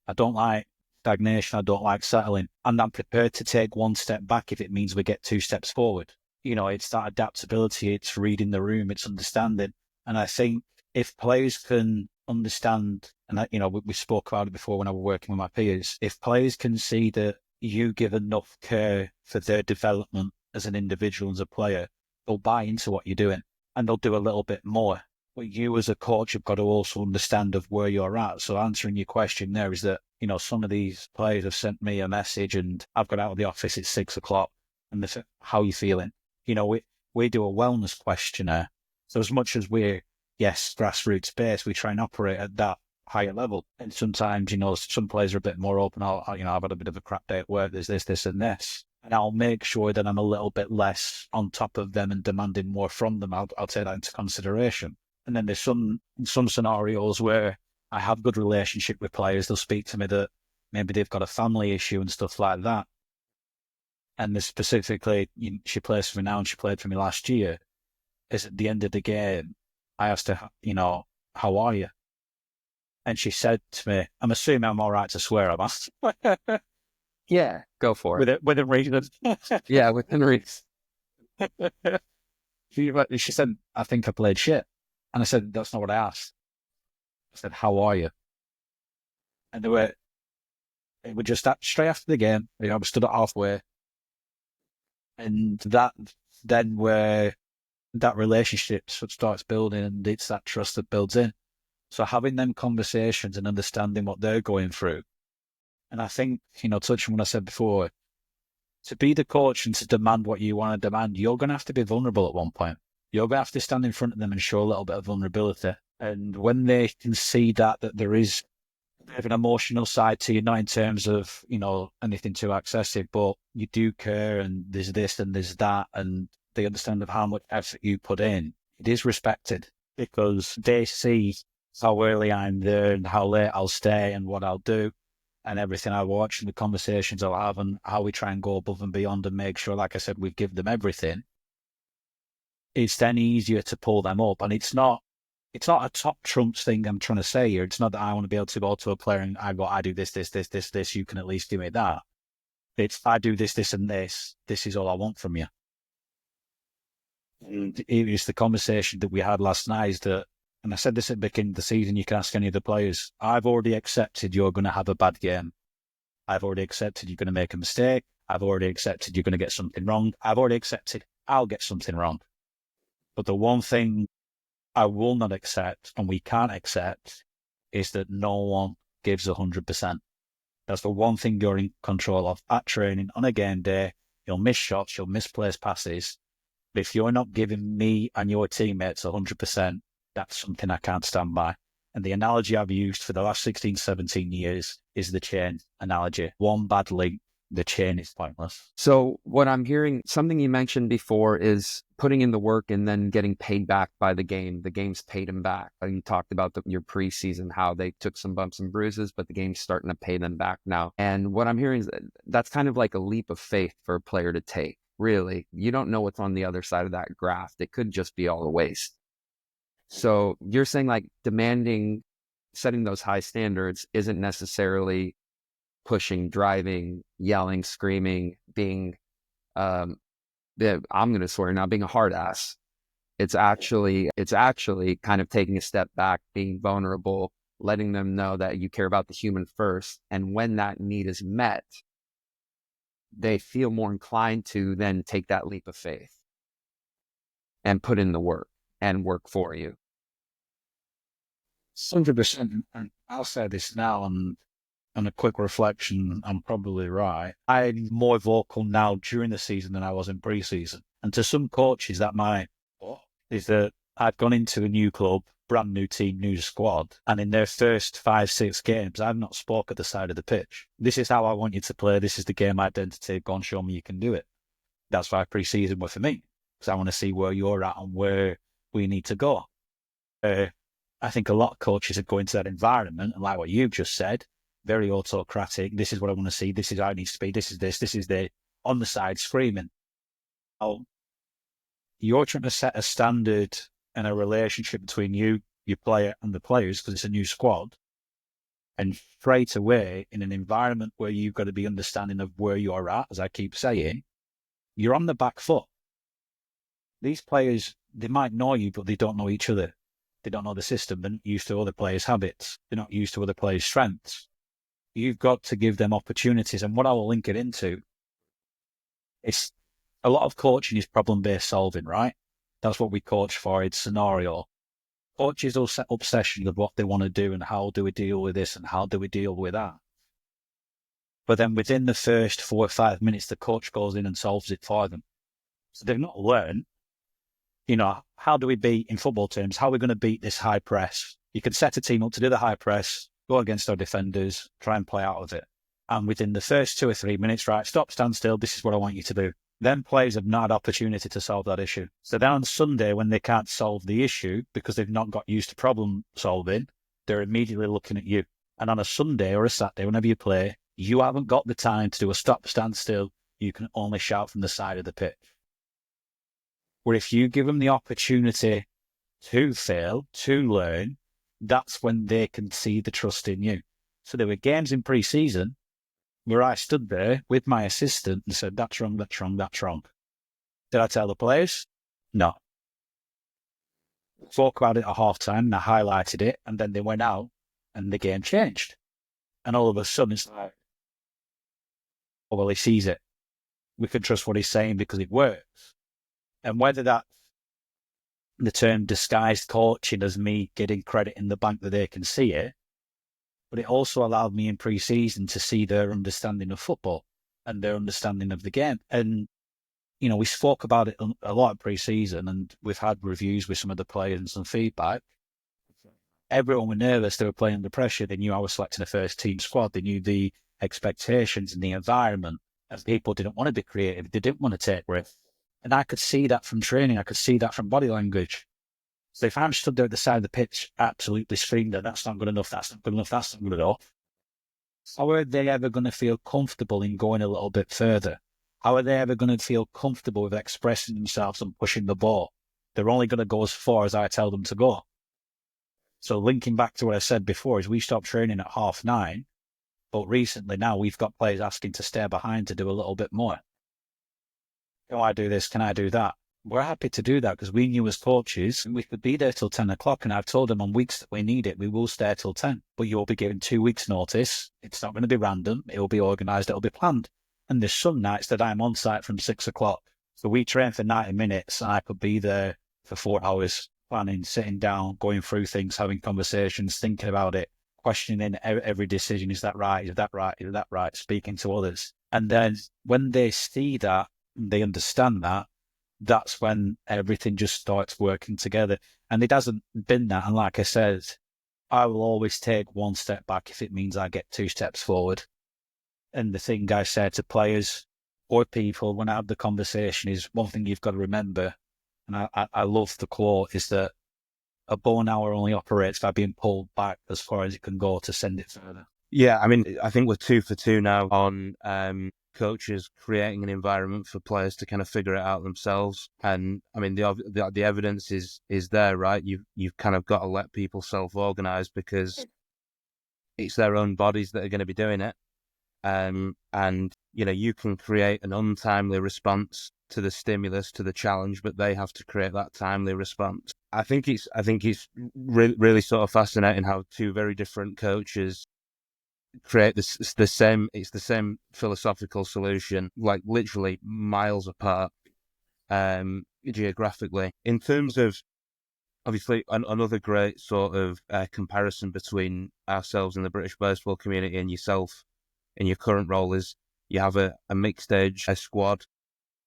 I don't like stagnation. I don't like settling. And I'm prepared to take one step back if it means we get 2 steps forward. It's that adaptability. It's reading the room. It's understanding. And I think if players can understand, and we spoke about it before when I was working with my peers, if players can see that you give enough care for their development as an individual, as a player, they'll buy into what you're doing and they'll do a little bit more. But you as a coach have got to also understand of where you're at. So answering your question there is that, some of these players have sent me a message and I've got out of the office at 6:00 and they say, how are you feeling? We do a wellness questionnaire. So as much as we're, yes, grassroots based, we try and operate at that higher level. And sometimes, some players are a bit more open. I've had a bit of a crap day at work. There's this, and this. And I'll make sure that I'm a little bit less on top of them and demanding more from them. I'll take that into consideration. And then there's some scenarios where I have good relationship with players. They'll speak to me that maybe they've got a family issue and stuff like that. And there's specifically, she plays for me now and she played for me last year, is at the end of the game, I asked her, how are you? And she said to me, I'm assuming I'm all right to swear, am I? Yeah, go for it. Within reason. Yeah, within reason. She said, I think I played shit. And I said, that's not what I asked. I said, how are you? And it were just that straight after the game. I was stood at halfway. And that then where that relationship starts building, and it's that trust that builds in. So having them conversations and understanding what they're going through. And I think, touching on what I said before, to be the coach and to demand what you want to demand, you're going to have to be vulnerable at one point. You're going to have to stand in front of them and show a little bit of vulnerability. And when they can see that there is a bit of an emotional side to you, not in terms of, anything too excessive, but you do care and there's this and there's that, and they understand of how much effort you put in, it is respected because they see how early I'm there and how late I'll stay and what I'll do and everything I watch and the conversations I'll have and how we try and go above and beyond and make sure, like I said, we give them everything. It's then easier to pull them up. And it's not a top trumps thing I'm trying to say here. It's not that I want to be able to go to a player and I do this, you can at least give me that. It's I do this, and this is all I want from you. And it is the conversation that we had last night is that, and I said this at the beginning of the season, you can ask any of the players, I've already accepted you're going to have a bad game. I've already accepted you're going to make a mistake. I've already accepted you're going to get something wrong. I've already accepted I'll get something wrong. But the one thing I will not accept, and we can't accept, is that no one gives 100%. That's the one thing you're in control of. At training, on a game day, you'll miss shots, you'll misplace passes, But if you're not giving me and your teammates 100%, that's something I can't stand by. And the analogy I've used for the last 16, 17 years is the chain analogy. One bad link, the chain is pointless. So what I'm hearing, something you mentioned before, is putting in the work and then getting paid back by the game. The game's paid them back. You talked about your preseason, how they took some bumps and bruises, but the game's starting to pay them back now. And what I'm hearing is that's kind of like a leap of faith for a player to take. Really, you don't know what's on the other side of that graft. It could just be all a waste. So you're saying like setting those high standards isn't necessarily pushing, driving, yelling, screaming, being, I'm going to swear now, being a hard ass. It's actually kind of taking a step back, being vulnerable, letting them know that you care about the human first. And when that need is met, they feel more inclined to then take that leap of faith and put in the work and work for you. 100%. And I'll say this now, and on a quick reflection, I'm probably right. I'm more vocal now during the season than I was in pre-season. And to some coaches, is that I've gone into a new club, brand new team, new squad, and in their first 5-6 games, I've not spoke at the side of the pitch. This is how I want you to play. This is the game identity. Go and show me you can do it. That's why pre-season was for me, because I want to see where you're at and where we need to go. I think a lot of coaches are going to that environment, and like what you've just said, very autocratic. This is what I want to see. This is how it needs to be. This is the on the side screaming. Oh, you're trying to set a standard and a relationship between you, your player, and the players because it's a new squad. And straight away, in an environment where you've got to be understanding of where you're at, as I keep saying, you're on the back foot. These players, they might know you, but they don't know each other. They don't know the system. They're not used to other players' habits. They're not used to other players' strengths. You've got to give them opportunities. And what I will link it into is a lot of coaching is problem-based solving, right? That's what we coach for. It's scenario. Coaches will set obsessions of what they want to do and how do we deal with this and how do we deal with that. But then within the first 4 or 5 minutes, the coach goes in and solves it for them. So they've not learned, how do we beat, in football terms, how are we going to beat this high press? You can set a team up to do the high press, go against our defenders, try and play out of it. And within the first 2 or 3 minutes, right, stop, stand still, this is what I want you to do. Then players have not had opportunity to solve that issue. So then on Sunday, when they can't solve the issue because they've not got used to problem solving, they're immediately looking at you. And on a Sunday or a Saturday, whenever you play, you haven't got the time to do a stop, stand still. You can only shout from the side of the pitch. Where if you give them the opportunity to fail, to learn, that's when they can see the trust in you. So there were games in pre-season where I stood there with my assistant and said, that's wrong, that's wrong, that's wrong. Did I tell the players? No. Spoke about it at half-time and I highlighted it, and then they went out and the game changed. And all of a sudden it's like, oh, well, he sees it. We can trust what he's saying because it works. And whether that's the term disguised coaching as me getting credit in the bank that they can see it, but it also allowed me in pre-season to see their understanding of football and their understanding of the game. And, we spoke about it a lot in pre-season, and we've had reviews with some of the players and some feedback. Everyone was nervous. They were playing under pressure. They knew I was selecting a first team squad. They knew the expectations and the environment, and people didn't want to be creative. They didn't want to take risks. And I could see that from training. I could see that from body language. So if I'm stood there at the side of the pitch, absolutely screamed that that's not good enough, that's not good enough, that's not good enough, how are they ever going to feel comfortable in going a little bit further? How are they ever going to feel comfortable with expressing themselves and pushing the ball? They're only going to go as far as I tell them to go. So linking back to what I said before is we stopped training at 9:30, but recently now we've got players asking to stay behind to do a little bit more. Can I do this? Can I do that? We're happy to do that because we knew as coaches we could be there till 10 o'clock, and I've told them on weeks that we need it, we will stay till 10. But you'll be given 2 weeks' notice. It's not going to be random. It'll be organised. It'll be planned. And there's some nights that I'm on site from 6 o'clock. So we train for 90 minutes and I could be there for 4 hours, planning, sitting down, going through things, having conversations, thinking about it, questioning every decision. Is that right? Is that right? Is that right? Speaking to others. And then when they see that, they understand that, that's when everything just starts working together. And it hasn't been that. And like I said, I will always take one step back if it means I get 2 steps forward. And the thing I say to players or people when I have the conversation is, one thing you've got to remember, and I love the quote, is that a bow and arrow only operates by being pulled back as far as it can go to send it further. Yeah, I mean, I think we're 2 for 2 now on coaches creating an environment for players to kind of figure it out themselves. And I mean, the evidence is there, right? You've kind of got to let people self-organize because it's their own bodies that are going to be doing it. And you can create an untimely response to the stimulus, to the challenge, but they have to create that timely response. I think it's really sort of fascinating how 2 very different coaches create the same philosophical solution, like literally miles apart, geographically. In terms of, obviously, another great sort of comparison between ourselves and the British baseball community and yourself in your current role is you have a mixed age squad,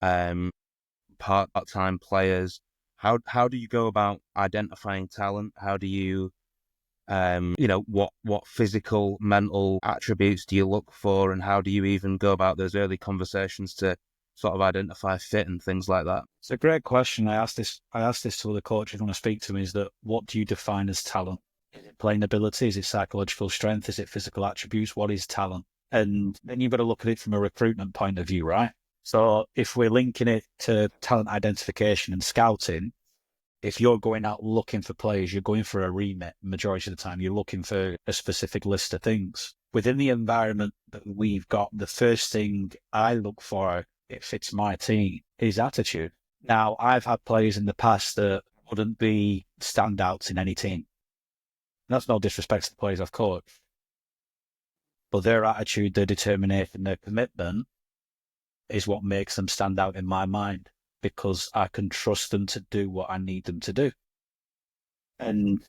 part-time players. How do you go about identifying talent? How do you what physical, mental attributes do you look for, and how do you even go about those early conversations to sort of identify fit and things like that? It's a great question. I asked this to other coaches when I speak to them, is that what do you define as talent? Is it playing ability? Is it psychological strength? Is it physical attributes? What is talent? And then you've got to look at it from a recruitment point of view, right? So if we're linking it to talent identification and scouting, if you're going out looking for players, you're going for a remit. Majority of the time, you're looking for a specific list of things. Within the environment that we've got, the first thing I look for, if fits my team, is attitude. Now, I've had players in the past that wouldn't be standouts in any team. That's no disrespect to the players I've coached. But their attitude, their determination, their commitment is what makes them stand out in my mind, because I can trust them to do what I need them to do. And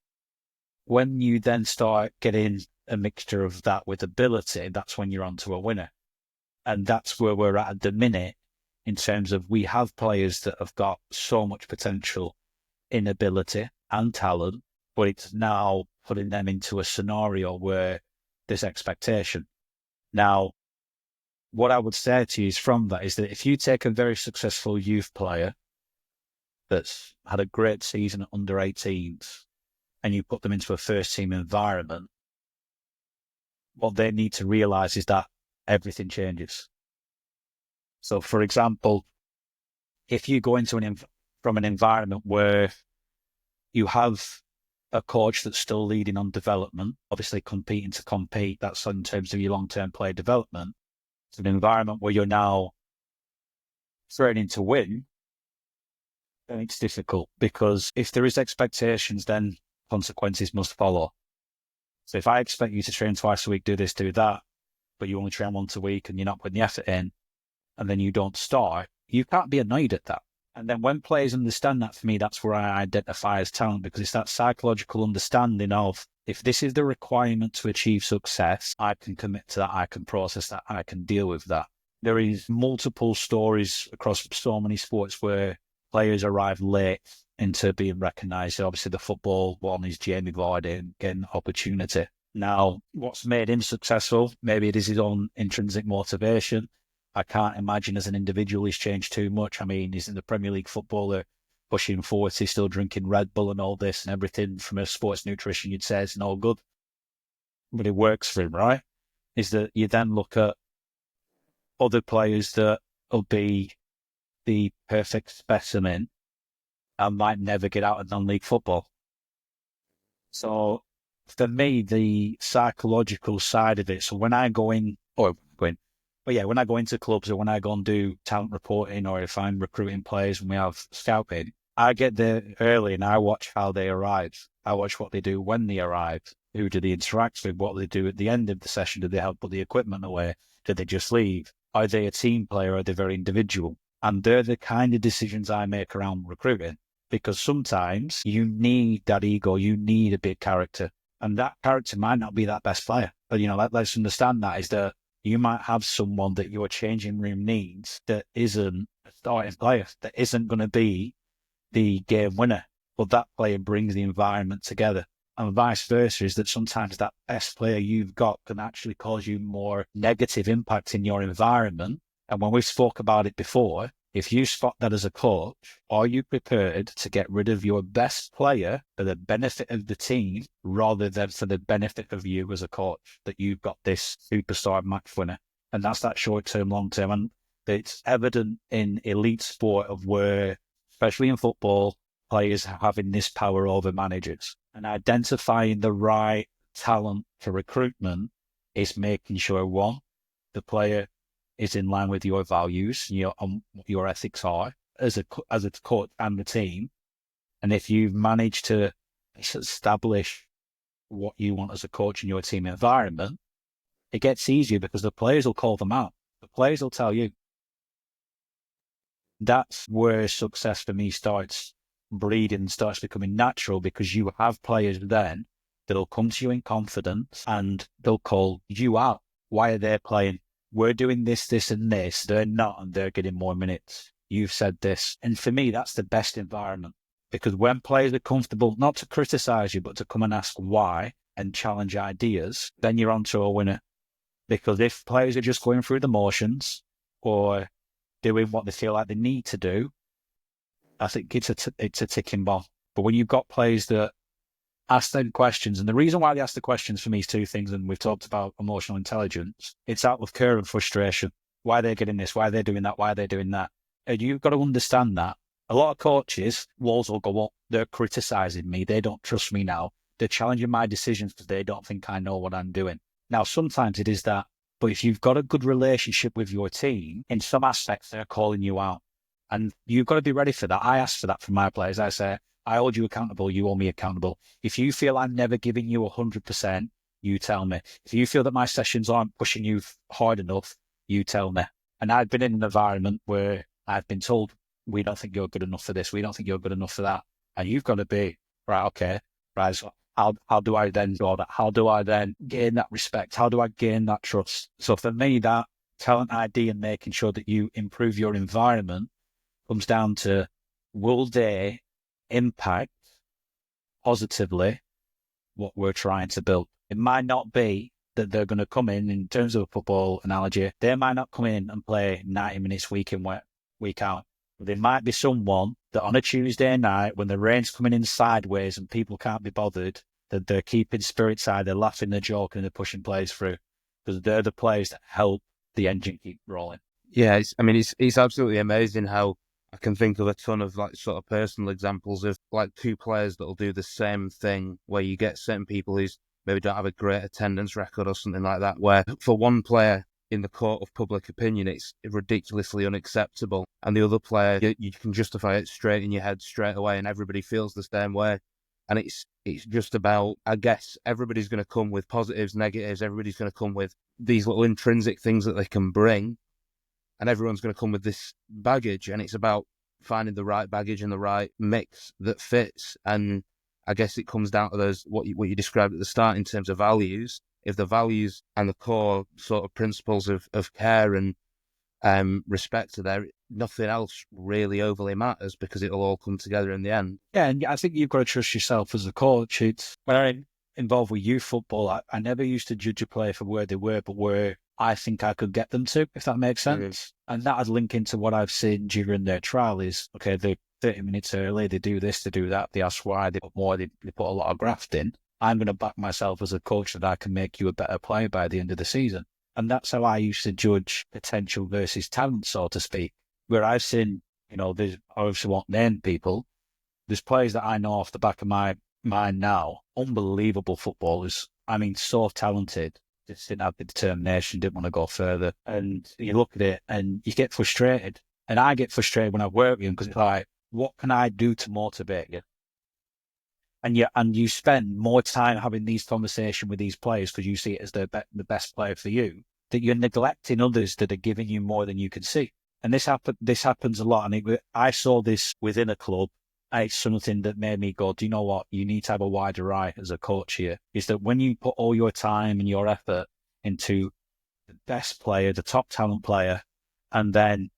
when you then start getting a mixture of that with ability, that's when you're onto a winner. And that's where we're at the minute, in terms of we have players that have got so much potential in ability and talent, but it's now putting them into a scenario where there's expectation. Now, what I would say to you is from that is that if you take a very successful youth player that's had a great season at under 18s and you put them into a first team environment, what they need to realize is that everything changes. So, for example, if you go into from an environment where you have a coach that's still leading on development, obviously competing to compete, that's in terms of your long-term player development, it's an environment where you're now training to win, then it's difficult, because if there is expectations, then consequences must follow. So if I expect you to train twice a week, do this, do that, but you only train once a week and you're not putting the effort in, and then you don't start, you can't be annoyed at that. And then when players understand that, for me, that's where I identify as talent, because it's that psychological understanding of, if this is the requirement to achieve success, I can commit to that, I can process that, I can deal with that. There is multiple stories across so many sports where players arrive late into being recognised. Obviously, the football one is Jamie Vardy getting opportunity. Now, what's made him successful? Maybe it is his own intrinsic motivation. I can't imagine as an individual he's changed too much. I mean, he's in the Premier League footballer, pushing 40, still drinking Red Bull and all this and everything. From a sports nutrition, you'd say it's no good. But it works for him, right? Is that you then look at other players that will be the perfect specimen and might never get out of non-league football. So for me, the psychological side of it, so when I go in, when I go into clubs or when I go and do talent reporting, or if I'm recruiting players and we have scouting, I get there early and I watch how they arrive. I watch what they do when they arrive. Who do they interact with? What do they do at the end of the session? Do they help put the equipment away? Do they just leave? Are they a team player? Are they very individual? And they're the kind of decisions I make around recruiting, because sometimes you need that ego, you need a big character, and that character might not be that best player. But, let's understand that is that you might have someone that your changing room needs that isn't a starting player that isn't going to be the game winner, but that player brings the environment together. And vice versa is that sometimes that best player you've got can actually cause you more negative impact in your environment. And when we spoke about it before, if you spot that as a coach, are you prepared to get rid of your best player for the benefit of the team rather than for the benefit of you as a coach, that you've got this superstar match winner? And that's that short-term, long-term. And it's evident in elite sport of where, especially in football, players having this power over managers. And identifying the right talent for recruitment is making sure, one, the player is in line with your values and what your ethics are as a coach and the team. And if you've managed to establish what you want as a coach in your team environment, it gets easier because the players will call them out. The players will tell you. That's where success for me starts breeding, starts becoming natural, because you have players then that'll come to you in confidence and they'll call you out. Why are they playing? We're doing this, this, and this. They're not, and they're getting more minutes. You've said this. And for me, that's the best environment, because when players are comfortable, not to criticize you, but to come and ask why and challenge ideas, then you're onto a winner. Because if players are just going through the motions or doing what they feel like they need to do, I think it's a ticking bomb. But when you've got players that ask them questions, and the reason why they ask the questions for me is two things, and we've talked about emotional intelligence. It's out of care and frustration. Why they're getting this, why they're doing that, why they're doing that. And you've got to understand that. A lot of coaches, walls will go up. They're criticizing me. They don't trust me now. They're challenging my decisions because they don't think I know what I'm doing. Now, sometimes it is that. But if you've got a good relationship with your team, in some aspects, they're calling you out. And you've got to be ready for that. I ask for that from my players. I say, I hold you accountable. You hold me accountable. If you feel I'm never giving you 100%, you tell me. If you feel that my sessions aren't pushing you hard enough, you tell me. And I've been in an environment where I've been told, we don't think you're good enough for this. We don't think you're good enough for that. And you've got to be, right, okay, right, so how do I then do that? How do I then gain that respect? How do I gain that trust? So for me, that talent ID and making sure that you improve your environment comes down to, will they impact positively what we're trying to build? It might not be that they're going to come in terms of a football analogy, they might not come in and play 90 minutes week in, week out. There might be someone that on a Tuesday night, when the rain's coming in sideways and people can't be bothered, that they're keeping spirits high, they're laughing, they're joking, they're pushing players through, because they're the players that help the engine keep rolling. Yeah, it's absolutely amazing how I can think of a ton of like sort of personal examples of like two players that'll do the same thing, where you get certain people who maybe don't have a great attendance record or something like that, where for one player in the court of public opinion, it's ridiculously unacceptable. And the other player, you can justify it straight in your head straight away, and everybody feels the same way. And it's just about, I guess, everybody's going to come with positives, negatives. Everybody's going to come with these little intrinsic things that they can bring. And everyone's going to come with this baggage. And it's about finding the right baggage and the right mix that fits. And I guess it comes down to those, what you described at the start in terms of values. If the values and the core sort of principles of care and respect are there, nothing else really overly matters, because it'll all come together in the end. Yeah, and I think you've got to trust yourself as a coach. It's when I'm involved with youth football, I never used to judge a player for where they were, but where I think I could get them to, if that makes sense. And that would link into what I've seen during their trial is, okay, they're 30 minutes early, they do this, they do that, they ask why, they put more, they put a lot of graft in. I'm going to back myself as a coach that I can make you a better player by the end of the season. And that's how I used to judge potential versus talent, so to speak. Where I've seen, there's, I obviously won't name people, there's players that I know off the back of my mind now, unbelievable footballers. I mean, so talented, just didn't have the determination, didn't want to go further. And you look at it and you get frustrated. And I get frustrated when I work with them, because it's like, what can I do to motivate you? And you spend more time having these conversations with these players because you see it as the best player for you, that you're neglecting others that are giving you more than you can see. And this happens a lot. And I saw this within a club. It's something that made me go, do you know what? You need to have a wider eye as a coach here, is that when you put all your time and your effort into the best player, the top talent player, and then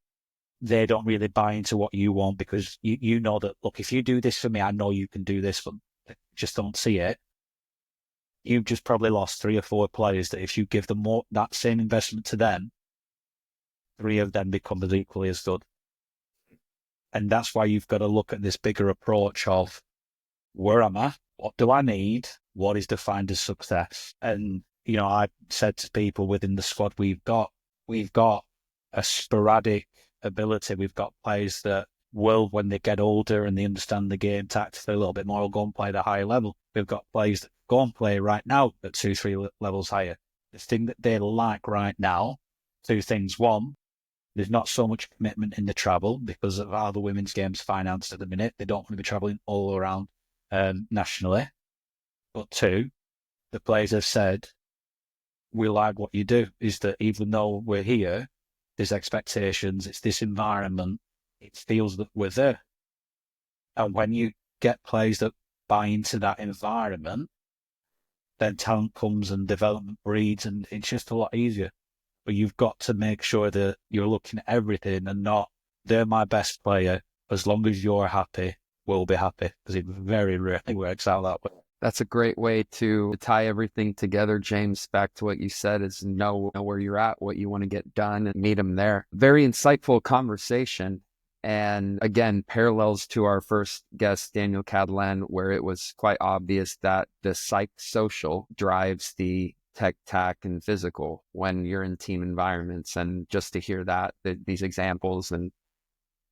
they don't really buy into what you want because you know that, look, if you do this for me, I know you can do this, but they just don't see it. You've just probably lost 3 or 4 players that if you give them that same investment to them, 3 of them become as equally as good. And that's why you've got to look at this bigger approach of where am I? What do I need? What is defined as success? And, I said to people within the squad we've got a sporadic ability. We've got players that will, when they get older and they understand the game tactically a little bit more, will go and play at a higher level. We've got players that go and play right now at 2-3 levels higher. The thing that they like right now, 2 things. One, there's not so much commitment in the travel because of how the women's game's financed at the minute. They don't want to be travelling all around nationally. But 2, the players have said, we like what you do, is that even though we're here, there's expectations, it's this environment, it feels that we're there. And when you get players that buy into that environment, then talent comes and development breeds, and it's just a lot easier. But you've got to make sure that you're looking at everything and not, they're my best player, as long as you're happy, we'll be happy, because it very rarely works out that way. That's a great way to tie everything together, James. Back to what you said is know where you're at, what you want to get done, and meet them there. Very insightful conversation. And again, parallels to our first guest, Daniel Catalan, where it was quite obvious that the psychosocial drives the tech, tac, and physical when you're in team environments. And just to hear these examples and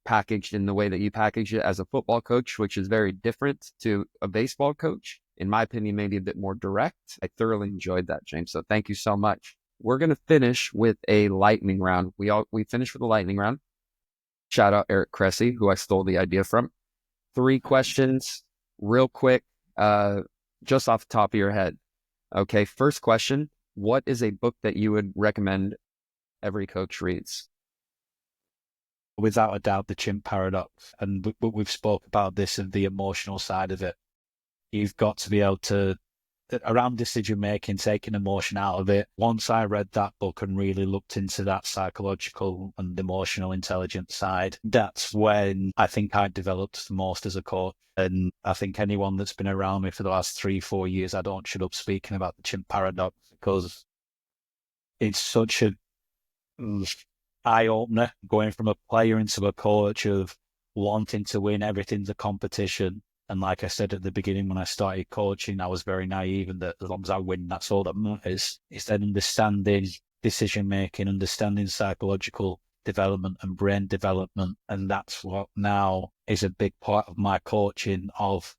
packaged in the way that you package it as a football coach, which is very different to a baseball coach, in my opinion, maybe a bit more direct. I thoroughly enjoyed that, James. So thank you so much. We're going to finish with a lightning round. We finished with a lightning round. Shout out Eric Cressy, who I stole the idea from. 3 questions, real quick, just off the top of your head. Okay, first question. What is a book that you would recommend every coach reads? Without a doubt, the chimp paradox. And we've spoke about this and the emotional side of it. You've got to be able to, around decision making, taking emotion out of it. Once I read that book and really looked into that psychological and emotional intelligence side, that's when I think I developed the most as a coach. And I think anyone that's been around me for the last 3-4 years, I don't shut up speaking about the chimp paradox, because it's such a eye-opener going from a player into a coach of wanting to win. Everything's a competition. And like I said at the beginning, when I started coaching, I was very naive, and that as long as I win, that's all that matters. It's then understanding decision-making, understanding psychological development and brain development. And that's what now is a big part of my coaching of,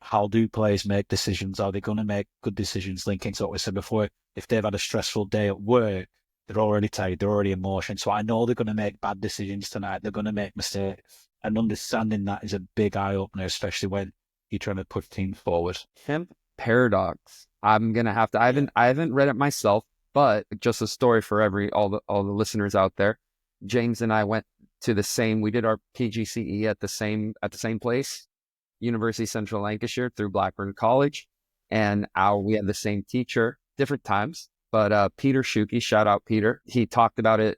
how do players make decisions? Are they going to make good decisions? Linking to what we said before, if they've had a stressful day at work, they're already tired, they're already emotional. So I know they're going to make bad decisions tonight. They're going to make mistakes. And understanding that is a big eye-opener, especially when you're trying to push teams forward. Chimp paradox. I'm going to have to, I haven't read it myself, but just a story for all the listeners out there. James and I went to we did our PGCE at the same place, University of Central Lancashire, through Blackburn College. And we had the same teacher, different times. But Peter Shuki, shout out Peter, he talked about it.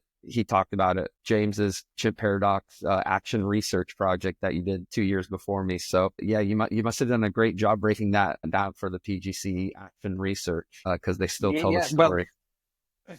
James's chimp paradox action research project that you did 2 years before me. So yeah, you must have done a great job breaking that down for the PGC action research, because they still tell the story. Well,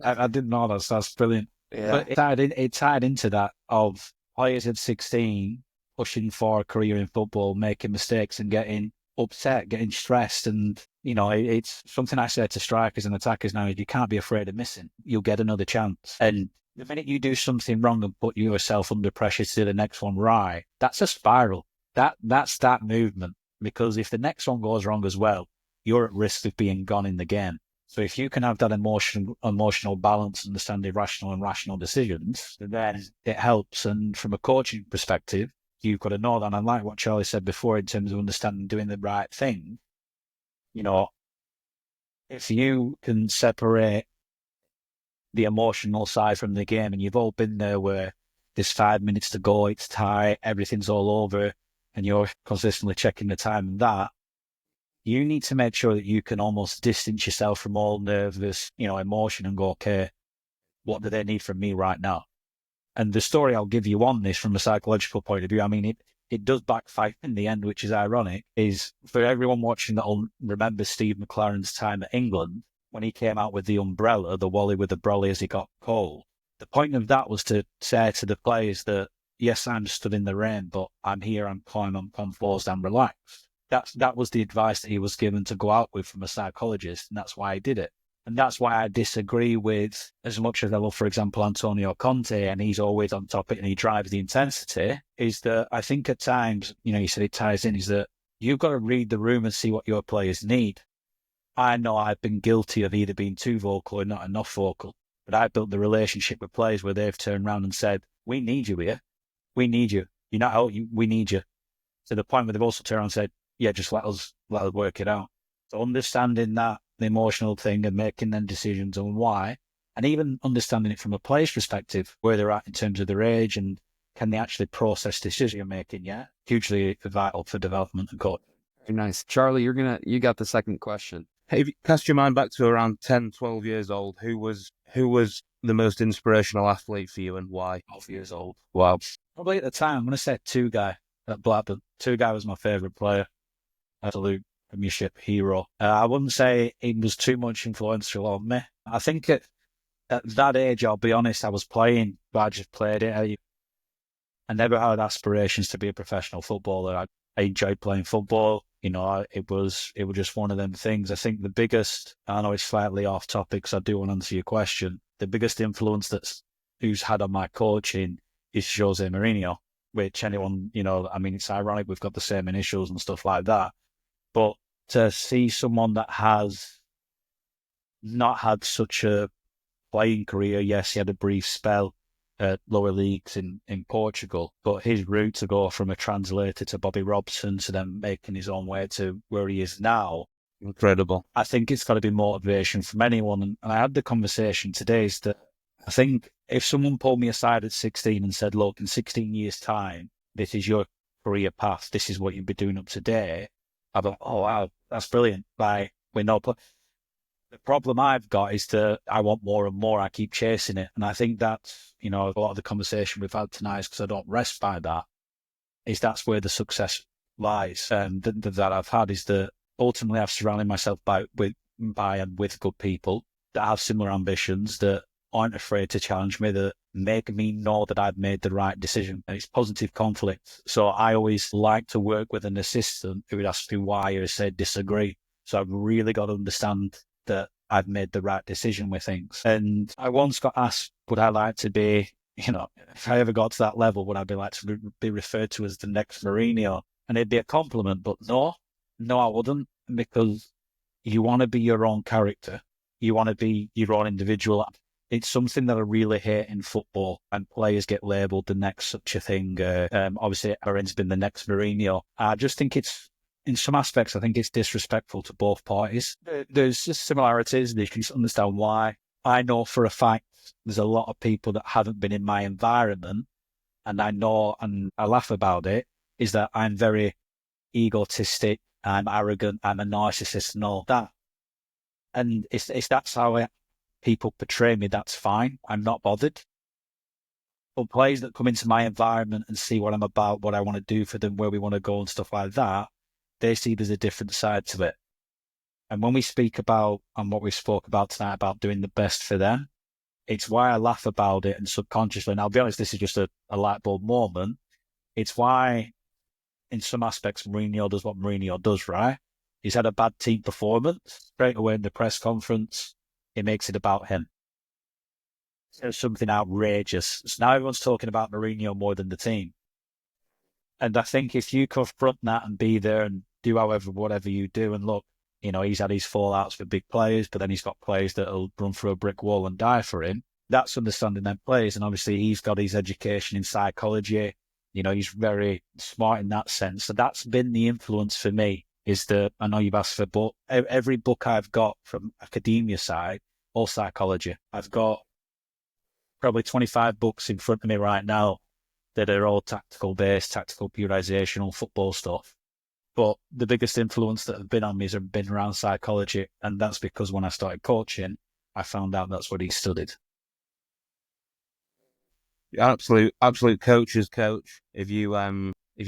I didn't know that. So that's brilliant. Yeah. But it tied into that of players at 16 pushing for a career in football, making mistakes and getting upset, getting stressed. And, it's something I say to strikers and attackers now, is you can't be afraid of missing. You'll get another chance. And the minute you do something wrong and put yourself under pressure to do the next one right, that's a spiral. That's that movement. Because if the next one goes wrong as well, you're at risk of being gone in the game. So if you can have that emotional balance, understand irrational and rational decisions, then it helps. And from a coaching perspective, you've got to know that. And I like what Charlie said before in terms of understanding doing the right thing. If you can separate the emotional side from the game, and you've all been there where there's 5 minutes to go, it's tight, everything's all over, and you're consistently checking the time and that, you need to make sure that you can almost distance yourself from all nervous, emotion and go, okay, what do they need from me right now? And the story I'll give you on this from a psychological point of view, I mean, it does backfire in the end, which is ironic, is for everyone watching that'll remember Steve McLaren's time at England, when he came out with the umbrella, the Wally with the brolly as he got cold. The point of that was to say to the players that, yes, I'm stood in the rain, but I'm here, I'm calm, I'm composed, I'm relaxed. That was the advice that he was given to go out with from a psychologist, and that's why he did it. And that's why I disagree with, as much as I love, for example, Antonio Conte, and he's always on topic and he drives the intensity, is that I think at times, you said it ties in, is that you've got to read the room and see what your players need. I know I've been guilty of either being too vocal or not enough vocal, but I've built the relationship with players where they've turned around and said, we need you here. We need you. You're not out, we need you. To the point where they've also turned around and said, yeah, just let us work it out. So understanding that, the emotional thing, and making them decisions on why, and even understanding it from a player's perspective, where they're at in terms of their age and can they actually process decision making, hugely vital for development and coaching. Very nice. Charlie, you got the second question. Hey, if you cast your mind back to around 10, 12 years old, who was the most inspirational athlete for you and why? 12 years old. Wow. Probably at the time, I'm going to say Two-Guy at Blackburn. Two-Guy was my favourite player. Absolute Premiership hero. I wouldn't say he was too much influential on me. I think at that age, I'll be honest, I was playing, but I just played it. I never had aspirations to be a professional footballer. I enjoyed playing football. It was just one of them things. I think the biggest, I know it's slightly off topic, so I do want to answer your question. The biggest influence who's had on my coaching is Jose Mourinho, which anyone, it's ironic we've got the same initials and stuff like that. But to see someone that has not had such a playing career, yes, he had a brief spell at lower leagues in Portugal, but his route to go from a translator to Bobby Robson to then making his own way to where he is now, incredible. I think it's got to be motivation from anyone. And I had the conversation today is that I think if someone pulled me aside at 16 and said, look, in 16 years' time, this is your career path, this is what you'll be doing up to date, I'd be like, oh, wow, that's brilliant. The problem I've got is that I want more and more. I keep chasing it. And I think that's, a lot of the conversation we've had tonight, because I don't rest by that, is that's where the success lies. And that I've had is that ultimately I've surrounded myself by and with good people that have similar ambitions, that aren't afraid to challenge me, that make me know that I've made the right decision. And it's positive conflict. So I always like to work with an assistant who would ask me why or say disagree. So I've really got to understand that I've made the right decision with things. And I once got asked, would I like to be, if I ever got to that level, would I like to be referred to as the next Mourinho? And it'd be a compliment, but no, I wouldn't, because you want to be your own character. You want to be your own individual. It's something that I really hate in football, and players get labelled the next such a thing. Obviously, Aaron's been the next Mourinho. I just think in some aspects, I think it's disrespectful to both parties. There's just similarities, and you can understand why. I know for a fact there's a lot of people that haven't been in my environment, and I know, and I laugh about it, is that I'm very egotistic, I'm arrogant, I'm a narcissist and all that. And if that's how people portray me, that's fine. I'm not bothered. But players that come into my environment and see what I'm about, what I want to do for them, where we want to go and stuff like that, they see there's a different side to it. And when we speak about, and what we spoke about tonight, about doing the best for them, it's why I laugh about it, and subconsciously, and I'll be honest, this is just a light bulb moment. It's why, in some aspects, Mourinho does what Mourinho does, right? He's had a bad team performance. Straight away in the press conference, he makes it about him. There's something outrageous. So now everyone's talking about Mourinho more than the team. And I think if you confront that and be there and do whatever you do, and look, he's had his fallouts with big players, but then he's got players that'll run through a brick wall and die for him. That's understanding them players. And obviously he's got his education in psychology. He's very smart in that sense. So that's been the influence for me, is that, I know you've asked for book. Every book I've got from academia side, all psychology. I've got probably 25 books in front of me right now that are all tactical based, tactical periodizational football stuff. But the biggest influence that have been on me has been around psychology. And that's because when I started coaching, I found out that's what he studied. absolute coach's coach. If you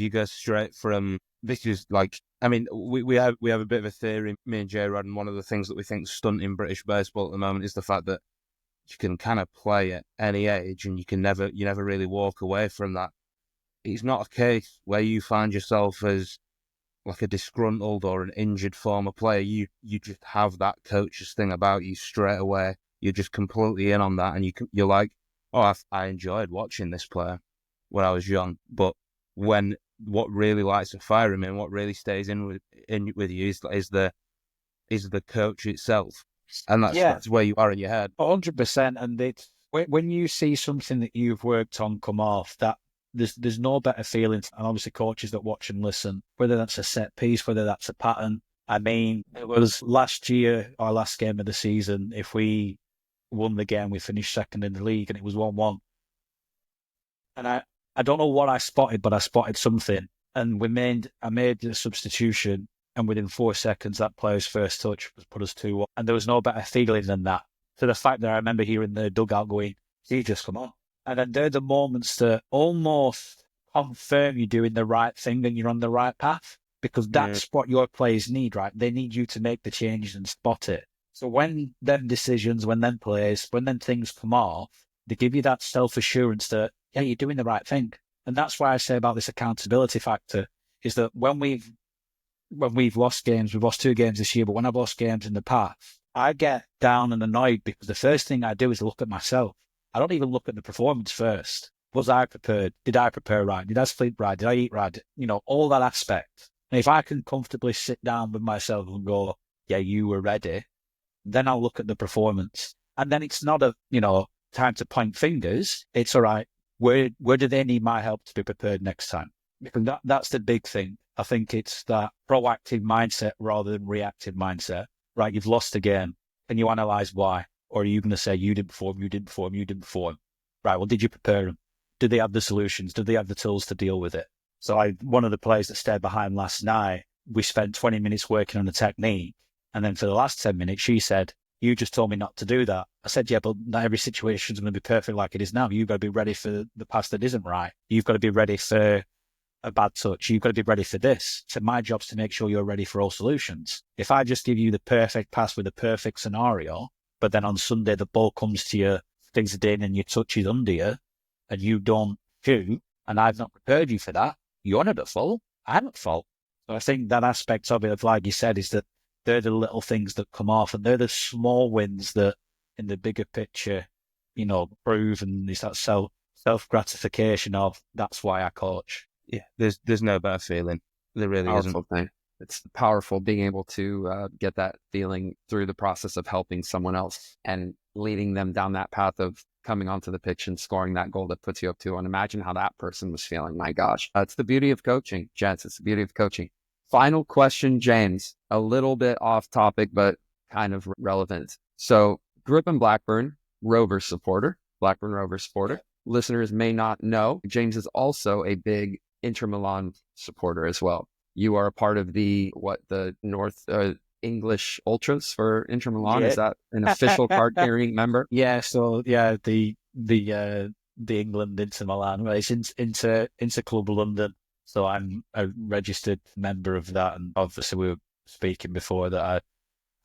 go straight from, this is like, I mean, we have a bit of a theory, me and J-Rod, and one of the things that we think is stunting British baseball at the moment is the fact that you can kind of play at any age and you never really walk away from that. It's not a case where you find yourself as like a disgruntled or an injured former player. You just have that coach's thing about you straight away. You're just completely in on that, and you're like, oh, I enjoyed watching this player when I was young, but what really lights a fire in me and what really stays in with you is the coach itself, and that's where you are in your head. 100%. And it's when you see something that you've worked on come off, that there's no better feeling. And obviously, coaches that watch and listen, whether that's a set piece, whether that's a pattern. I mean, it was last year, our last game of the season. If we won the game, we finished second in the league, and it was 1-1. And I don't know what I spotted, but I spotted something. And I made the substitution, and within 4 seconds, that player's first touch put us 2-1. And there was no better feeling than that. To the fact that I remember hearing the dugout going, Jesus, come on. And then they're the moments that almost confirm you're doing the right thing and you're on the right path, because that's what your players need, right? They need you to make the changes and spot it. So when them decisions, when them plays, when them things come off, they give you that self-assurance that, yeah, you're doing the right thing. And that's why I say about this accountability factor is that when we've lost games, we've lost 2 games this year, but when I've lost games in the past, I get down and annoyed because the first thing I do is look at myself. I don't even look at the performance first. Was I prepared? Did I prepare right? Did I sleep right? Did I eat right? All that aspect. And if I can comfortably sit down with myself and go, yeah, you were ready, then I'll look at the performance. And then it's not time to point fingers. It's all right. Where do they need my help to be prepared next time? Because that's the big thing. I think it's that proactive mindset rather than reactive mindset. Right, you've lost a game. Can you analyse why? Or are you going to say you didn't perform? Right, well, did you prepare them? Did they have the solutions? Did they have the tools to deal with it? So one of the players that stayed behind last night, we spent 20 minutes working on the technique. And then for the last 10 minutes, she said, you just told me not to do that. I said, yeah, but not every situation is going to be perfect like it is now. You've got to be ready for the pass that isn't right. You've got to be ready for a bad touch. You've got to be ready for this. So my job's to make sure you're ready for all solutions. If I just give you the perfect pass with the perfect scenario, but then on Sunday the ball comes to you, things are in and your touch is under you, and you don't shoot, and I've not prepared you for that, you're not at fault. I'm at fault. So I think that aspect of it, like you said, is that they're the little things that come off, and they're the small wins that, in the bigger picture, prove, and it's that self-gratification of that's why I coach. Yeah, there's no better feeling. There really isn't. Thing. It's powerful being able to get that feeling through the process of helping someone else and leading them down that path of coming onto the pitch and scoring that goal that puts you up 2-1. Imagine how that person was feeling. My gosh. It's the beauty of coaching, gents. It's the beauty of coaching. Final question, James. A little bit off topic, but kind of relevant. So, grew up in Blackburn, Rovers supporter. Listeners may not know, James is also a big Inter Milan supporter as well. You are a part of the North English Ultras for Inter Milan. Yeah. Is that an official card-carrying member? Yeah. So yeah, the England Inter Milan. Well, it's Inter Club London. So I'm a registered member of that. And obviously we were speaking before that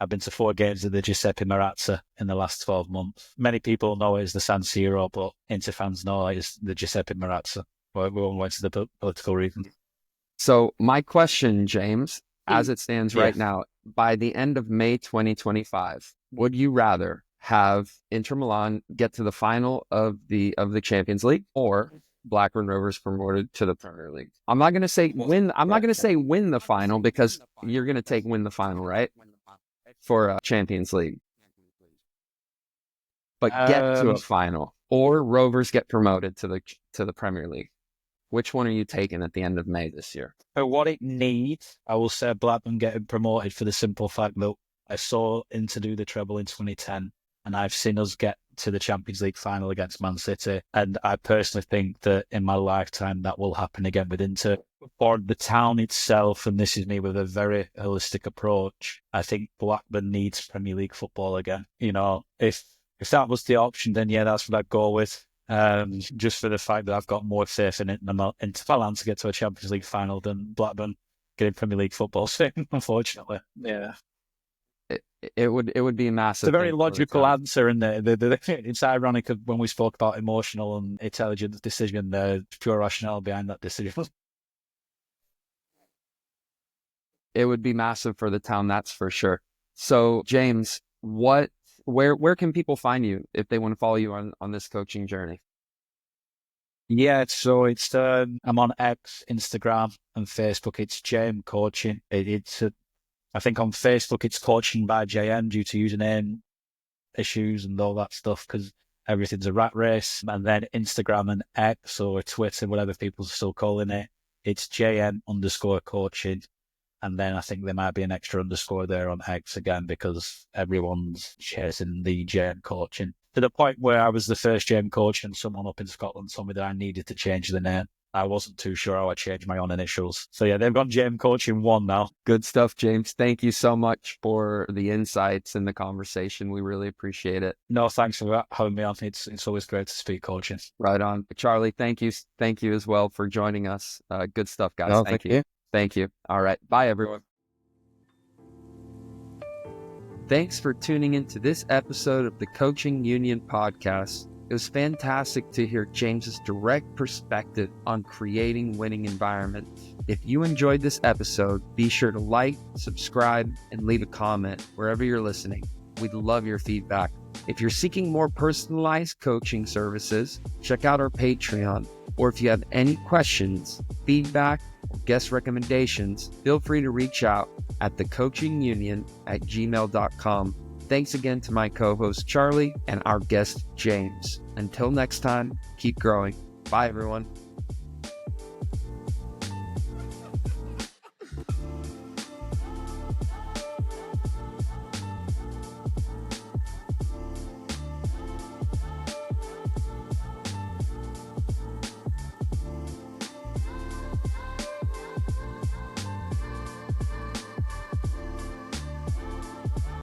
I've been to 4 games of the Giuseppe Meazza in the last 12 months. Many people know it as the San Siro, but Inter fans know it as the Giuseppe Meazza. We won't go into the political reasons. So my question, James, as it stands right now, by the end of May 2025, would you rather have Inter Milan get to the final of the Champions League or Blackburn Rovers promoted to the Premier League? I'm not going to say win. I'm not going to say win the final, because you're going to take win the final, right? For Champions League. But get to a final, or Rovers get promoted to the Premier League. Which one are you taking at the end of May this year? For what it needs, I will say Blackburn getting promoted, for the simple fact that I saw Inter do the treble in 2010, and I've seen us get to the Champions League final against Man City. And I personally think that in my lifetime that will happen again with Inter. For the town itself, and this is me with a very holistic approach, I think Blackburn needs Premier League football again. If that was the option, then yeah, that's what I'd go with. just for the fact that I've got more faith in it in Milan to get to a Champions League final than Blackburn getting Premier League football soon, unfortunately. Yeah. It would be a massive. It's a very logical answer, and it's ironic when we spoke about emotional and intelligent decision. There's pure rationale behind that decision. It would be massive for the town, that's for sure. So, James, where can people find you if they want to follow you on this coaching journey? Yeah, so it's I'm on X, Instagram, and Facebook. It's JM Coaching. I think on Facebook it's Coaching by JM due to username issues and all that stuff because everything's a rat race. And then Instagram and X or Twitter, whatever people are still calling it, it's JM_coaching. And then I think there might be an extra underscore there on X again because everyone's chasing the JM Coaching. To the point where I was the first JM coach and someone up in Scotland told me that I needed to change the name. I wasn't too sure how I changed my own initials. So yeah, they've got JM Coaching 1 now. Good stuff, James. Thank you so much for the insights and the conversation. We really appreciate it. No, thanks for having me on. It's always great to speak coaching. Right on. Charlie, thank you as well for joining us. Good stuff, guys. No, thank you. Thank you. All right. Bye, everyone. Thanks for tuning into this episode of the Coaching Union Podcast. It was fantastic to hear James's direct perspective on creating winning environments. If you enjoyed this episode, be sure to like, subscribe, and leave a comment wherever you're listening. We'd love your feedback. If you're seeking more personalized coaching services, check out our Patreon. Or if you have any questions, feedback, or guest recommendations, feel free to reach out at thecoachingunion@gmail.com. Thanks again to my co-host Charlie and our guest James. Until next time, keep growing. Bye, everyone.